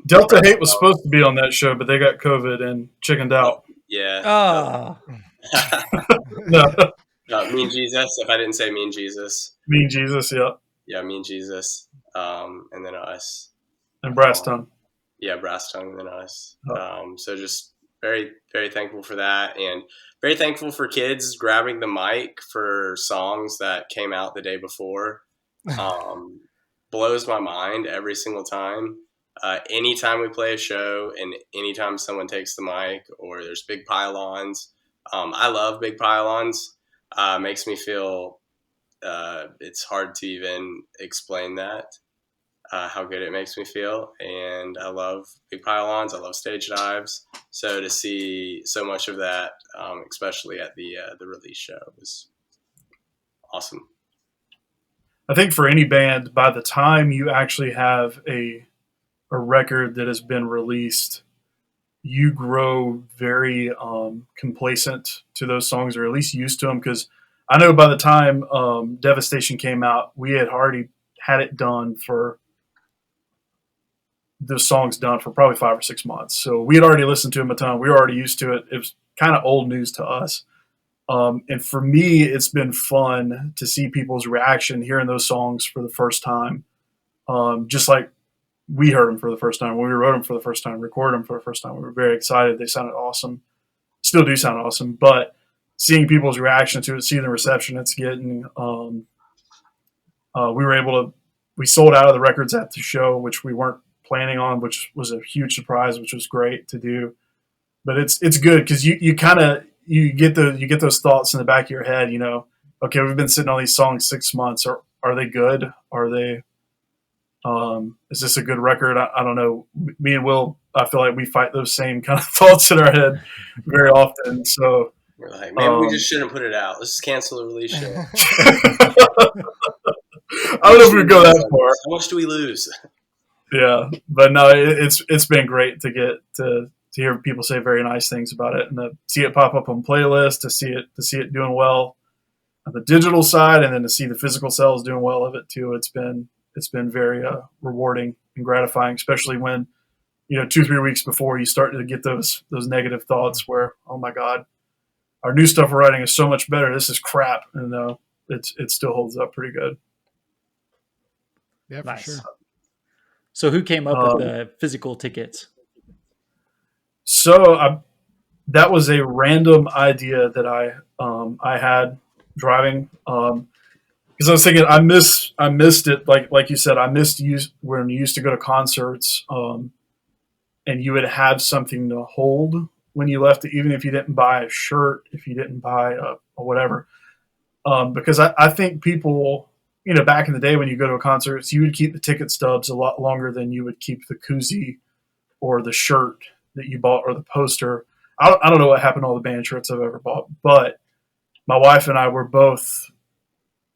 Delta Hate was supposed to be on that show, but they got COVID and chickened out. Yeah. Oh. No. Mean Jesus. If I didn't say Mean Jesus. Mean Jesus, yeah. Yeah, Mean Jesus. And then us. And Brass Tongue. Yeah, Brass Tongue and then us. Oh. So just very, very thankful for that. And very thankful for kids grabbing the mic for songs that came out the day before. Blows my mind every single time. Anytime we play a show and anytime someone takes the mic or there's big pylons, I love big pylons. Makes me feel it's hard to even explain that, how good it makes me feel. And I love big pylons. I love stage dives. So to see so much of that, especially at the release show, was awesome. I think for any band, by the time you actually have a record that has been released, you grow very complacent to those songs, or at least used to them. Because I know by the time Devastation came out, we had already had it done for the songs done for probably 5 or 6 months. So we had already listened to them a ton. We were already used to it. It was kind of old news to us. And for me, it's been fun to see people's reaction hearing those songs for the first time. Just like we heard them for the first time, when we wrote them for the first time, recorded them for the first time. We were very excited. They sounded awesome. Still do sound awesome. But seeing people's reaction to it, seeing the reception it's getting, we sold out of the records at the show, which we weren't planning on, which was a huge surprise, which was great to do. But it's good because you get those thoughts in the back of your head, okay, we've been sitting on these songs 6 months. Are they good? Are they, is this a good record? I don't know. Me and Will, I feel like we fight those same kind of thoughts in our head very often. So we're like, maybe we just shouldn't put it out. Let's just cancel the release show. I don't know if we go that far. How much do we lose? Yeah, but no, it's been great to get to hear people say very nice things about it, and to see it pop up on playlists, to see it doing well on the digital side, and then to see the physical sales doing well of it too. It's been very rewarding and gratifying, especially when 2-3 weeks before you start to get those negative thoughts where, oh my God, our new stuff we're writing is so much better. This is crap, and it still holds up pretty good. Yeah, for nice. sure. So who came up with the physical tickets? So that was a random idea that I had driving, because I was thinking I missed it, like you said, I missed when you used to go to concerts, and you would have something to hold when you left it, even if you didn't buy a shirt, if you didn't buy a whatever, because I think people, back in the day when you go to a concert, you would keep the ticket stubs a lot longer than you would keep the koozie or the shirt that you bought or the poster. I don't know what happened to all the band shirts I've ever bought, but my wife and I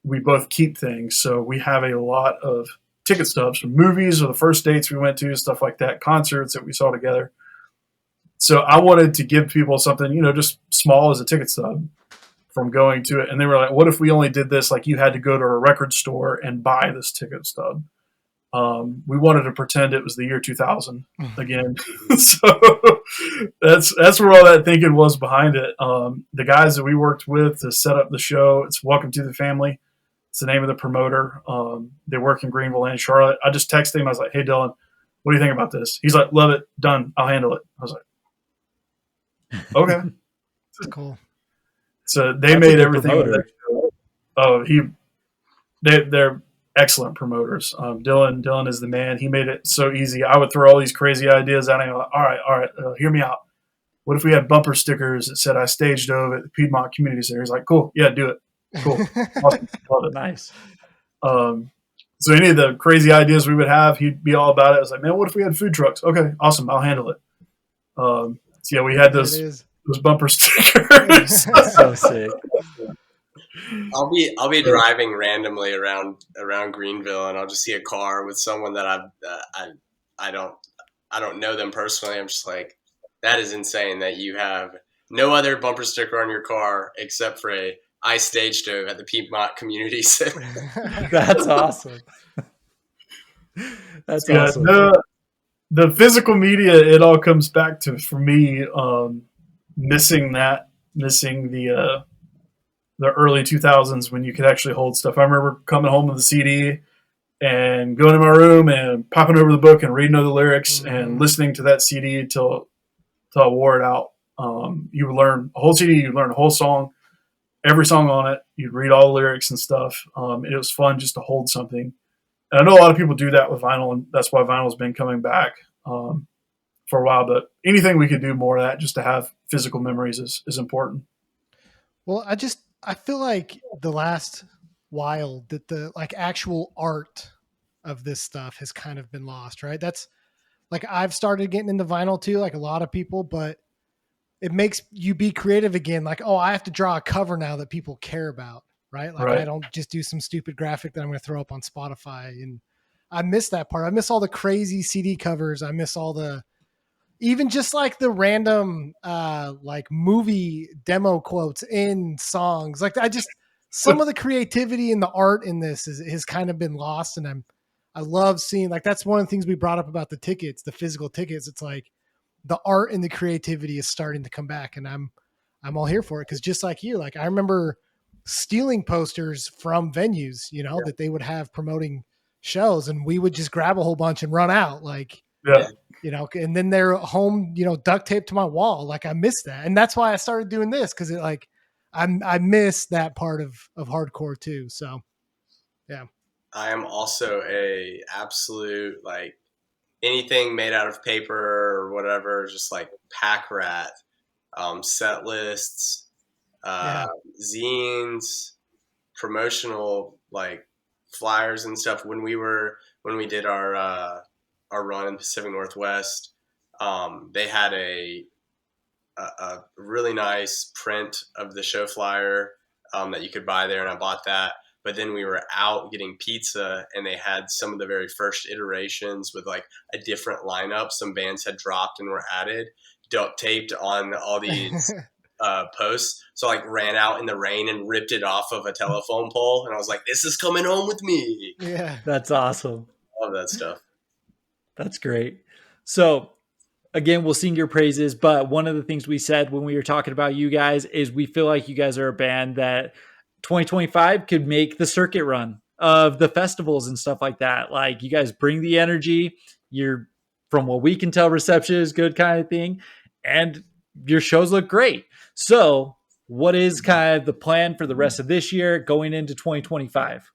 we both keep things. So we have a lot of ticket stubs from movies or the first dates we went to, stuff like that, concerts that we saw together. So I wanted to give people something, just small as a ticket stub from going to it. And they were like, what if we only did this? Like you had to go to a record store and buy this ticket stub. We wanted to pretend it was the year 2000 again. So that's where all that thinking was behind it. The guys that we worked with to set up the show, it's Welcome to the Family. It's the name of the promoter. They work in Greenville and Charlotte. I just texted him. I was like, "Hey, Dylan, what do you think about this?" He's like, "Love it. Done. I'll handle it." I was like, "Okay." That's cool. So they That's a made good everything. promoter. Oh, they're excellent promoters. Dylan is the man. He made it so easy. I would throw all these crazy ideas at him. Like, all right, hear me out. What if we had bumper stickers that said "I staged over at the Piedmont Community Center"? He's like, "Cool, yeah, do it. Cool, awesome, love it." Nice. So any of the crazy ideas we would have, he'd be all about it. I was like, "Man, what if we had food trucks?" Okay, awesome, I'll handle it. So yeah, we had those bumper stickers. So sick. I'll be driving randomly around Greenville, and I'll just see a car with someone that I don't know them personally. I'm just like, that is insane that you have no other bumper sticker on your car except for a "I staged stove at the Piedmont Community Center." That's awesome. That's Yeah, awesome. the physical media, it all comes back to, for me, missing the early 2000s when you could actually hold stuff. I remember coming home with the CD and going to my room and popping over the book and reading over the lyrics and listening to that CD till I wore it out. You would learn a whole CD, you'd learn a whole song, every song on it. You'd read all the lyrics and stuff. It was fun just to hold something. And I know a lot of people do that with vinyl, and that's why vinyl's been coming back for a while. But anything we could do more of that, just to have physical memories, is important. Well, I feel like the last while that the like actual art of this stuff has kind of been lost, right? That's like I've started getting into vinyl too, like a lot of people, but it makes you be creative again. Like, oh, I have to draw a cover now that people care about, right? Like I don't just do some stupid graphic that I'm going to throw up on Spotify. And I miss that part. I miss all the crazy CD covers. I miss all the, even just like the random like movie demo quotes in songs. Like some of the creativity and the art in this has kind of been lost. And I love seeing, like, that's one of the things we brought up about the tickets, the physical tickets. It's like the art and the creativity is starting to come back, and I'm all here for it. Cause just like you, like I remember stealing posters from venues, that they would have promoting shows, and we would just grab a whole bunch and run out. Like, and then they're home, duct taped to my wall. Like I miss that. And that's why I started doing this. Cause it like, I miss that part of hardcore too. So yeah. I am also a absolute, like, anything made out of paper or whatever, just like pack rat, set lists, zines, promotional like flyers and stuff. When we did our run in Pacific Northwest, they had a really nice print of the show flyer that you could buy there, and I bought that. But then we were out getting pizza, and they had some of the very first iterations with like a different lineup. Some bands had dropped and were added, duct taped on all these posts. So I like ran out in the rain and ripped it off of a telephone pole, and I was like, "This is coming home with me." Yeah, that's awesome. Love that stuff. That's great. So again, we'll sing your praises, but one of the things we said when we were talking about you guys is we feel like you guys are a band that 2025 could make the circuit run of the festivals and stuff like that. Like you guys bring the energy. You're, from what we can tell, reception is good kind of thing. And your shows look great. So what is kind of the plan for the rest of this year going into 2025?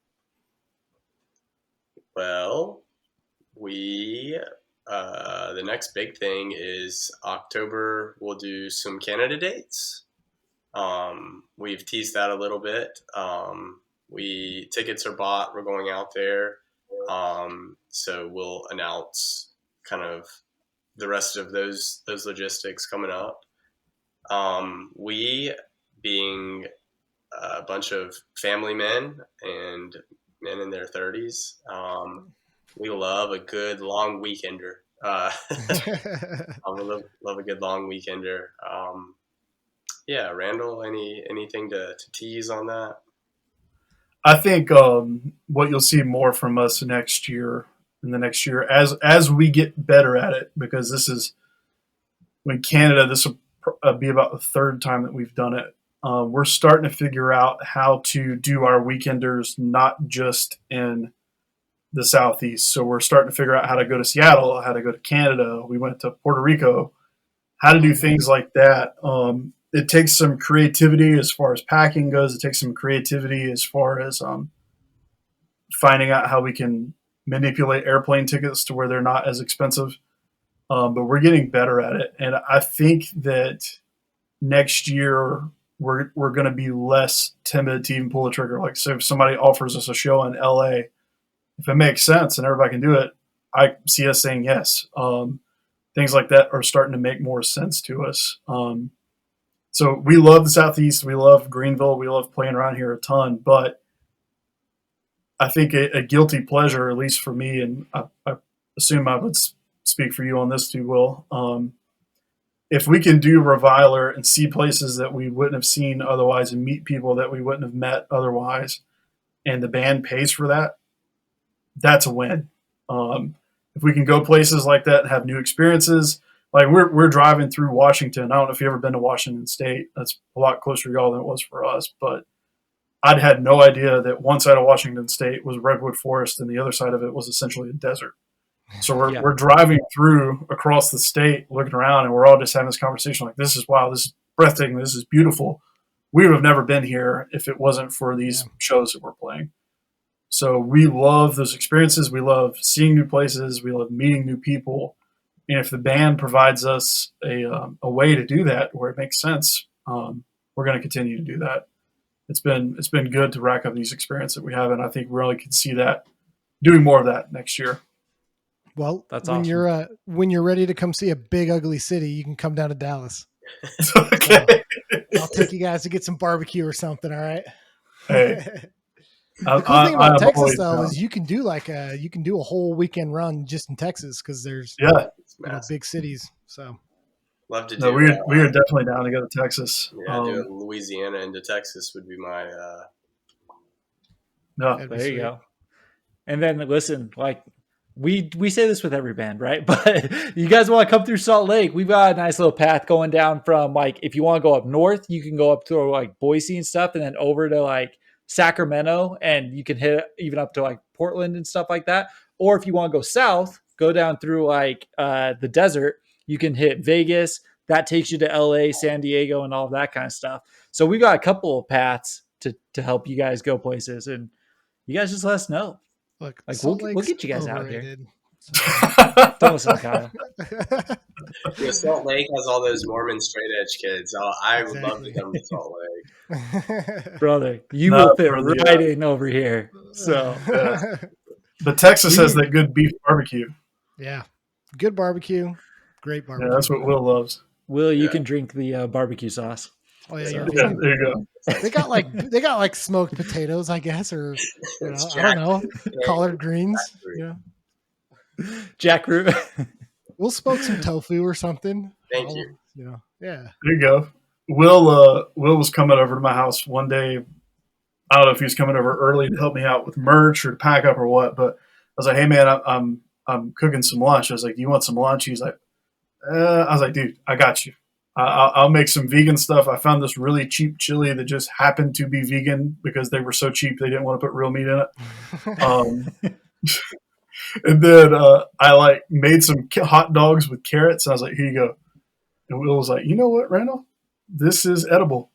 Well, the next big thing is October. We'll do some Canada dates. We've teased that a little bit. Tickets are bought. We're going out there. So we'll announce kind of the rest of those logistics coming up. We, being a bunch of family men and men in their 30s, we love a good long weekender. I love a good long weekender. Yeah, Randall, anything to tease on that? I think what you'll see more from us in the next year, as we get better at it, because this is when Canada, this will be about the third time that we've done it. we're starting to figure out how to do our weekenders not just in the Southeast. So we're starting to figure out how to go to Seattle, how to go to Canada. We went to Puerto Rico, how to do things like that. It takes some creativity as far as packing goes. It takes some creativity as far as finding out how we can manipulate airplane tickets to where they're not as expensive. But we're getting better at it. And I think that next year we're going to be less timid to even pull the trigger. Like, so if somebody offers us a show in LA, if it makes sense and everybody can do it, I see us saying yes. Things like that are starting to make more sense to us. So we love the Southeast. We love Greenville. We love playing around here a ton. But I think a guilty pleasure, at least for me, and I assume I would speak for you on this too, Will. If we can do Reviler and see places that we wouldn't have seen otherwise and meet people that we wouldn't have met otherwise, and the band pays for that, that's a win. If we can go places like that and have new experiences, like we're driving through Washington. I don't know if you've ever been to Washington State. That's a lot closer to y'all than it was for us. But I'd had no idea that one side of Washington State was redwood forest and the other side of it was essentially a desert. So we're driving through across the state, looking around, and we're all just having this conversation like, this is wow, this is breathtaking, this is beautiful. We would have never been here if it wasn't for these shows that we're playing. So we love those experiences. We love seeing new places. We love meeting new people. And if the band provides us a way to do that where it makes sense, we're going to continue to do that. It's been good to rack up these experiences that we have, and I think we really can see that doing more of that next year. Well, that's when awesome. When you're ready to come see a big ugly city, you can come down to Dallas. Okay. I'll take you guys to get some barbecue or something. All right. Hey. The cool thing about Texas though is you can do a whole weekend run just in Texas because there's big cities. So love to do. We are definitely down to go to Texas. Yeah, doing Louisiana into Texas would be my. There you go. And then listen, like we say this with every band, right? But you guys want to come through Salt Lake? We've got a nice little path going down from like if you want to go up north, you can go up to like Boise and stuff, and then over to like Sacramento, and you can hit even up to like Portland and stuff like that. Or if you want to go south, go down through like the desert, you can hit Vegas. That takes you to LA, San Diego, and all of that kind of stuff. So we've got a couple of paths to help you guys go places, and you guys just let us know. Look, like we'll get you guys overrated. Out here. Don't listen to Kyle. Yeah, Salt Lake has all those Mormon straight edge kids. I would love to come to Salt Lake. Brother, you will fit right in over here. So, but Texas has that good beef barbecue. Yeah, good barbecue, great barbecue. Yeah, that's what Will loves. Will, you can drink the barbecue sauce. Oh yeah, there you go. They got like smoked potatoes, I guess, or I don't know, collard greens. Jackfruit. We'll smoke some tofu or something. Thank you. Yeah. There you go. Will was coming over to my house one day. I don't know if he was coming over early to help me out with merch or to pack up or what, but I was like, "Hey man, I'm cooking some lunch." I was like, "Do you want some lunch?" He's like, I was like, "Dude, I got you. I'll make some vegan stuff." I found this really cheap chili that just happened to be vegan because they were so cheap they didn't want to put real meat in it. And then I like made some hot dogs with carrots. And I was like, "Here you go." And Will was like, "You know what, Randall? This is edible.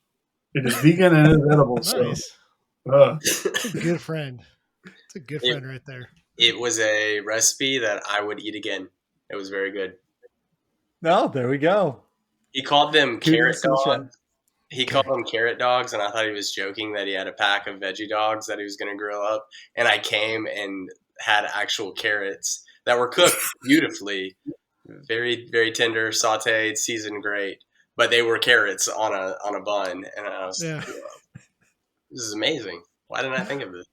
It is vegan and it is edible." Nice. So, it's a good friend. It's a good friend right there. It was a recipe that I would eat again. It was very good. No, there we go. He called them carrot dogs. He called them carrot dogs, and I thought he was joking that he had a pack of veggie dogs that he was going to grill up. And I came and had actual carrots that were cooked beautifully, very, very tender, sautéed, seasoned great. But they were carrots on a bun, and I was this is amazing. Why didn't I think of this?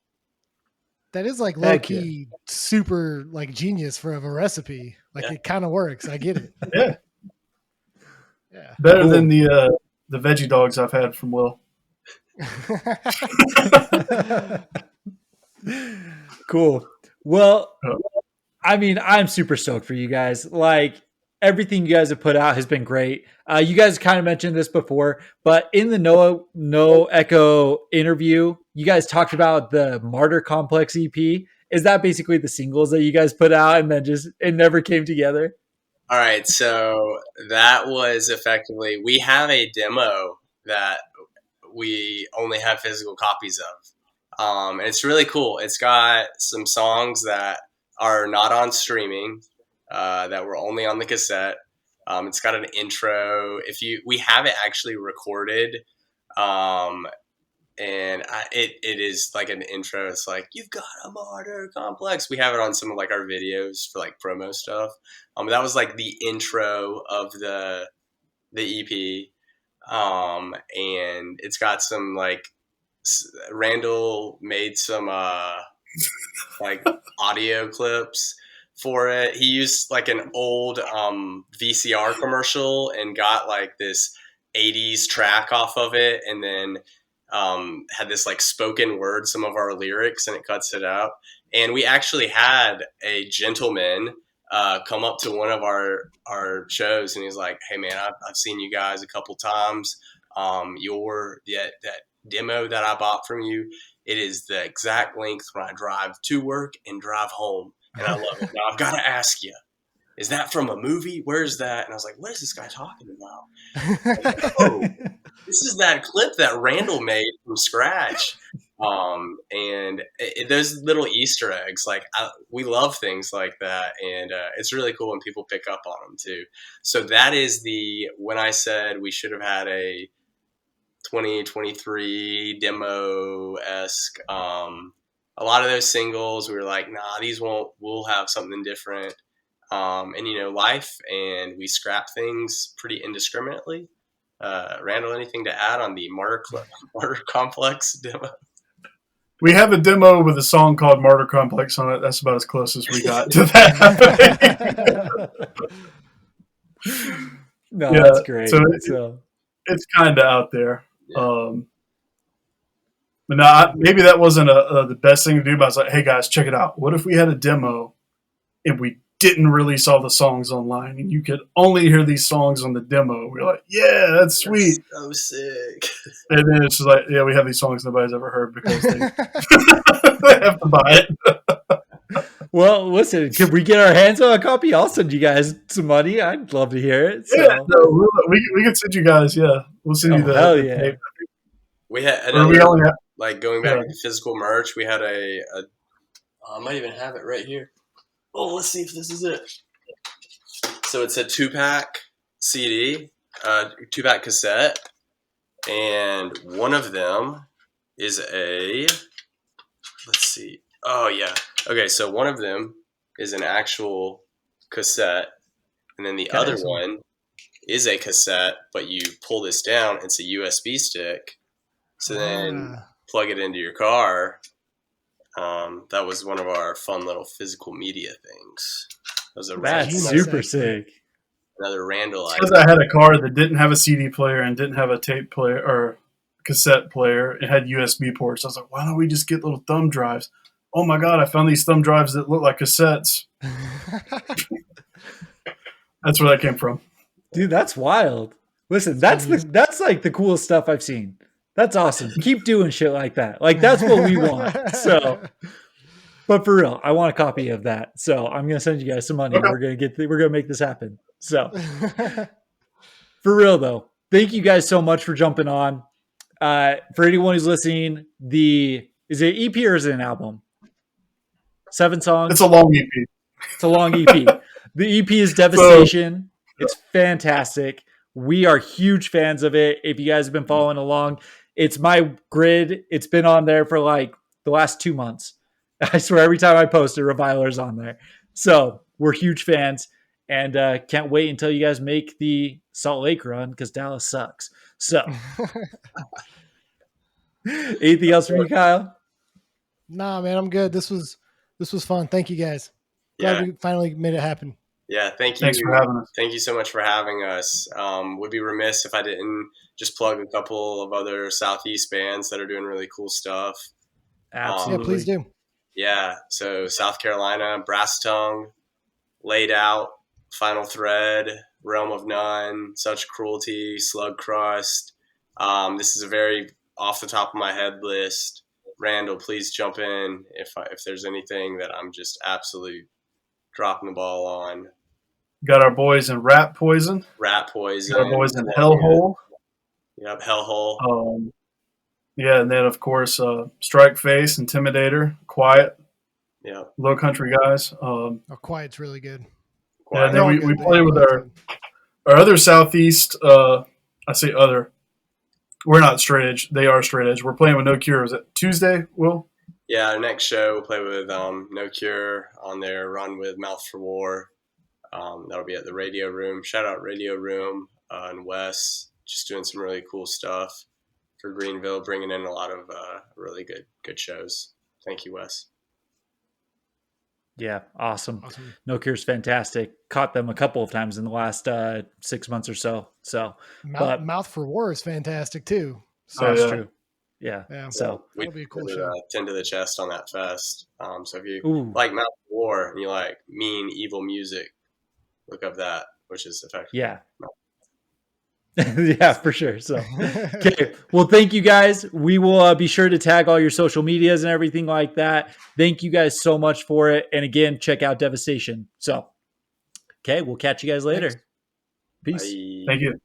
That is like low key, super like genius for a recipe. Like it kind of works. I get it. Yeah. Better than the veggie dogs I've had from Will. Cool. Well, I mean, I'm super stoked for you guys. Like, everything you guys have put out has been great. You guys kind of mentioned this before, but in the No Echo interview, you guys talked about the Martyr Complex EP. Is that basically the singles that you guys put out and then just it never came together? All right, so that was effectively, we have a demo that we only have physical copies of. And it's really cool. It's got some songs that are not on streaming, that were only on the cassette. It's got an intro. We have it actually recorded, and it is like an intro. It's like, you've got a martyr complex. We have it on some of like our videos for like promo stuff. That was like the intro of the EP. And it's got some like Randall made some like audio clips for it. He used like an old VCR commercial and got like this 80s track off of it, and then had this like spoken word, some of our lyrics, and it cuts it out. And we actually had a gentleman come up to one of our shows, and he's like, "Hey man, I've seen you guys a couple times. That demo that I bought from you, it is the exact length when I drive to work and drive home, and I love it. Now I've got to ask you, is that from a movie? Where's that?" And I was like, "What is this guy talking about?" Like, oh, this is that clip that Randall made from scratch. And those little Easter eggs, like we love things like that, and it's really cool when people pick up on them too. So that is when I said we should have had a 2023 demo-esque. A lot of those singles, we were like, nah, these won't. We'll have something different. And life, and we scrap things pretty indiscriminately. Randall, anything to add on the Martyr Complex demo? We have a demo with a song called Martyr Complex on it. That's about as close as we got to that. No, yeah, that's great. So it's kind of out there. Yeah. But no, maybe that wasn't the best thing to do, but I was like, hey guys, check it out. What if we had a demo and we didn't release all the songs online, and you could only hear these songs on the demo? We're like, yeah, that's sweet. That's so sick. And then it's just like, yeah, we have these songs nobody's ever heard because they, they have to buy it. Well, listen, can we get our hands on a copy? I'll send you guys some money. I'd love to hear it. So. Yeah, no, we can send you guys. Yeah, we'll send you the. Hell yeah. Tape. We had like going back to physical merch. We had I might even have it right here. Oh, let's see if this is it. So it's a 2-pack CD, 2-pack cassette, and one of them is let's see. Oh, yeah. Okay, so one of them is an actual cassette, and then the other one is a cassette, but you pull this down, it's a USB stick. So then plug it into your car. That was one of our fun little physical media things. That's super sick. Another Randall. Because I had a car that didn't have a CD player and didn't have a tape player or cassette player. It had USB ports. I was like, why don't we just get little thumb drives? Oh my God, I found these thumb drives that look like cassettes. That's where that came from. Dude, that's wild. Listen, that's like the coolest stuff I've seen. That's awesome. Keep doing shit like that. Like, that's what we want. So, but for real, I want a copy of that. So I'm going to send you guys some money. Okay. We're going to make this happen. So for real though, thank you guys so much for jumping on. For anyone who's listening, is it EP or is it an album? 7 songs. It's a long EP. It's a long EP. The EP is Devastation. It's fantastic. We are huge fans of it. If you guys have been following along, it's my grid. It's been on there for like the last 2 months. I swear every time I post it, Reviler's on there. So we're huge fans, and can't wait until you guys make the Salt Lake run because Dallas sucks. So anything else from you, Kyle? Nah, man, I'm good. This was fun. Thank you guys. Glad we finally made it happen. Yeah, thank you. Thanks for having us. Thank you so much for having us. Would be remiss if I didn't just plug a couple of other Southeast bands that are doing really cool stuff. Absolutely. Yeah, please do. Yeah, so South Carolina, Brass Tongue, Laid Out, Final Thread, Realm of None, Such Cruelty, Slug Crust. This is a very off the top of my head list. Randall, please jump in if there's anything that I'm just absolutely dropping the ball on. Got our boys in Rat Poison. Rat Poison. Got our boys in Hellhole. Yep, Hellhole. Yeah, and then of course Strike Face, Intimidator, Quiet. Yeah. Low Country Guys. Quiet's really good. Yeah, and then we play with our other Southeast. I say other. We're not straight edge. They are straight edge. We're playing with No Cure. Is it Tuesday, Will? Yeah, our next show we'll play with No Cure on their run with Mouth for War. That'll be at the Radio Room. Shout out Radio Room and Wes. Just doing some really cool stuff for Greenville, bringing in a lot of really good shows. Thank you, Wes. Yeah, awesome. No Cure's fantastic. Caught them a couple of times in the last 6 months or so. So, Mouth for War is fantastic too. So that's true. Yeah. So that'll be a cool show. 10 to the chest on that fest. So if you like Mouth for War and you like mean, evil music, look up that, which is effective. Yeah. Yeah, for sure. So, okay. Well, thank you guys. We will be sure to tag all your social medias and everything like that. Thank you guys so much for it. And again, check out Devastation. So, okay, we'll catch you guys later. Thanks. Peace. Bye. Thank you.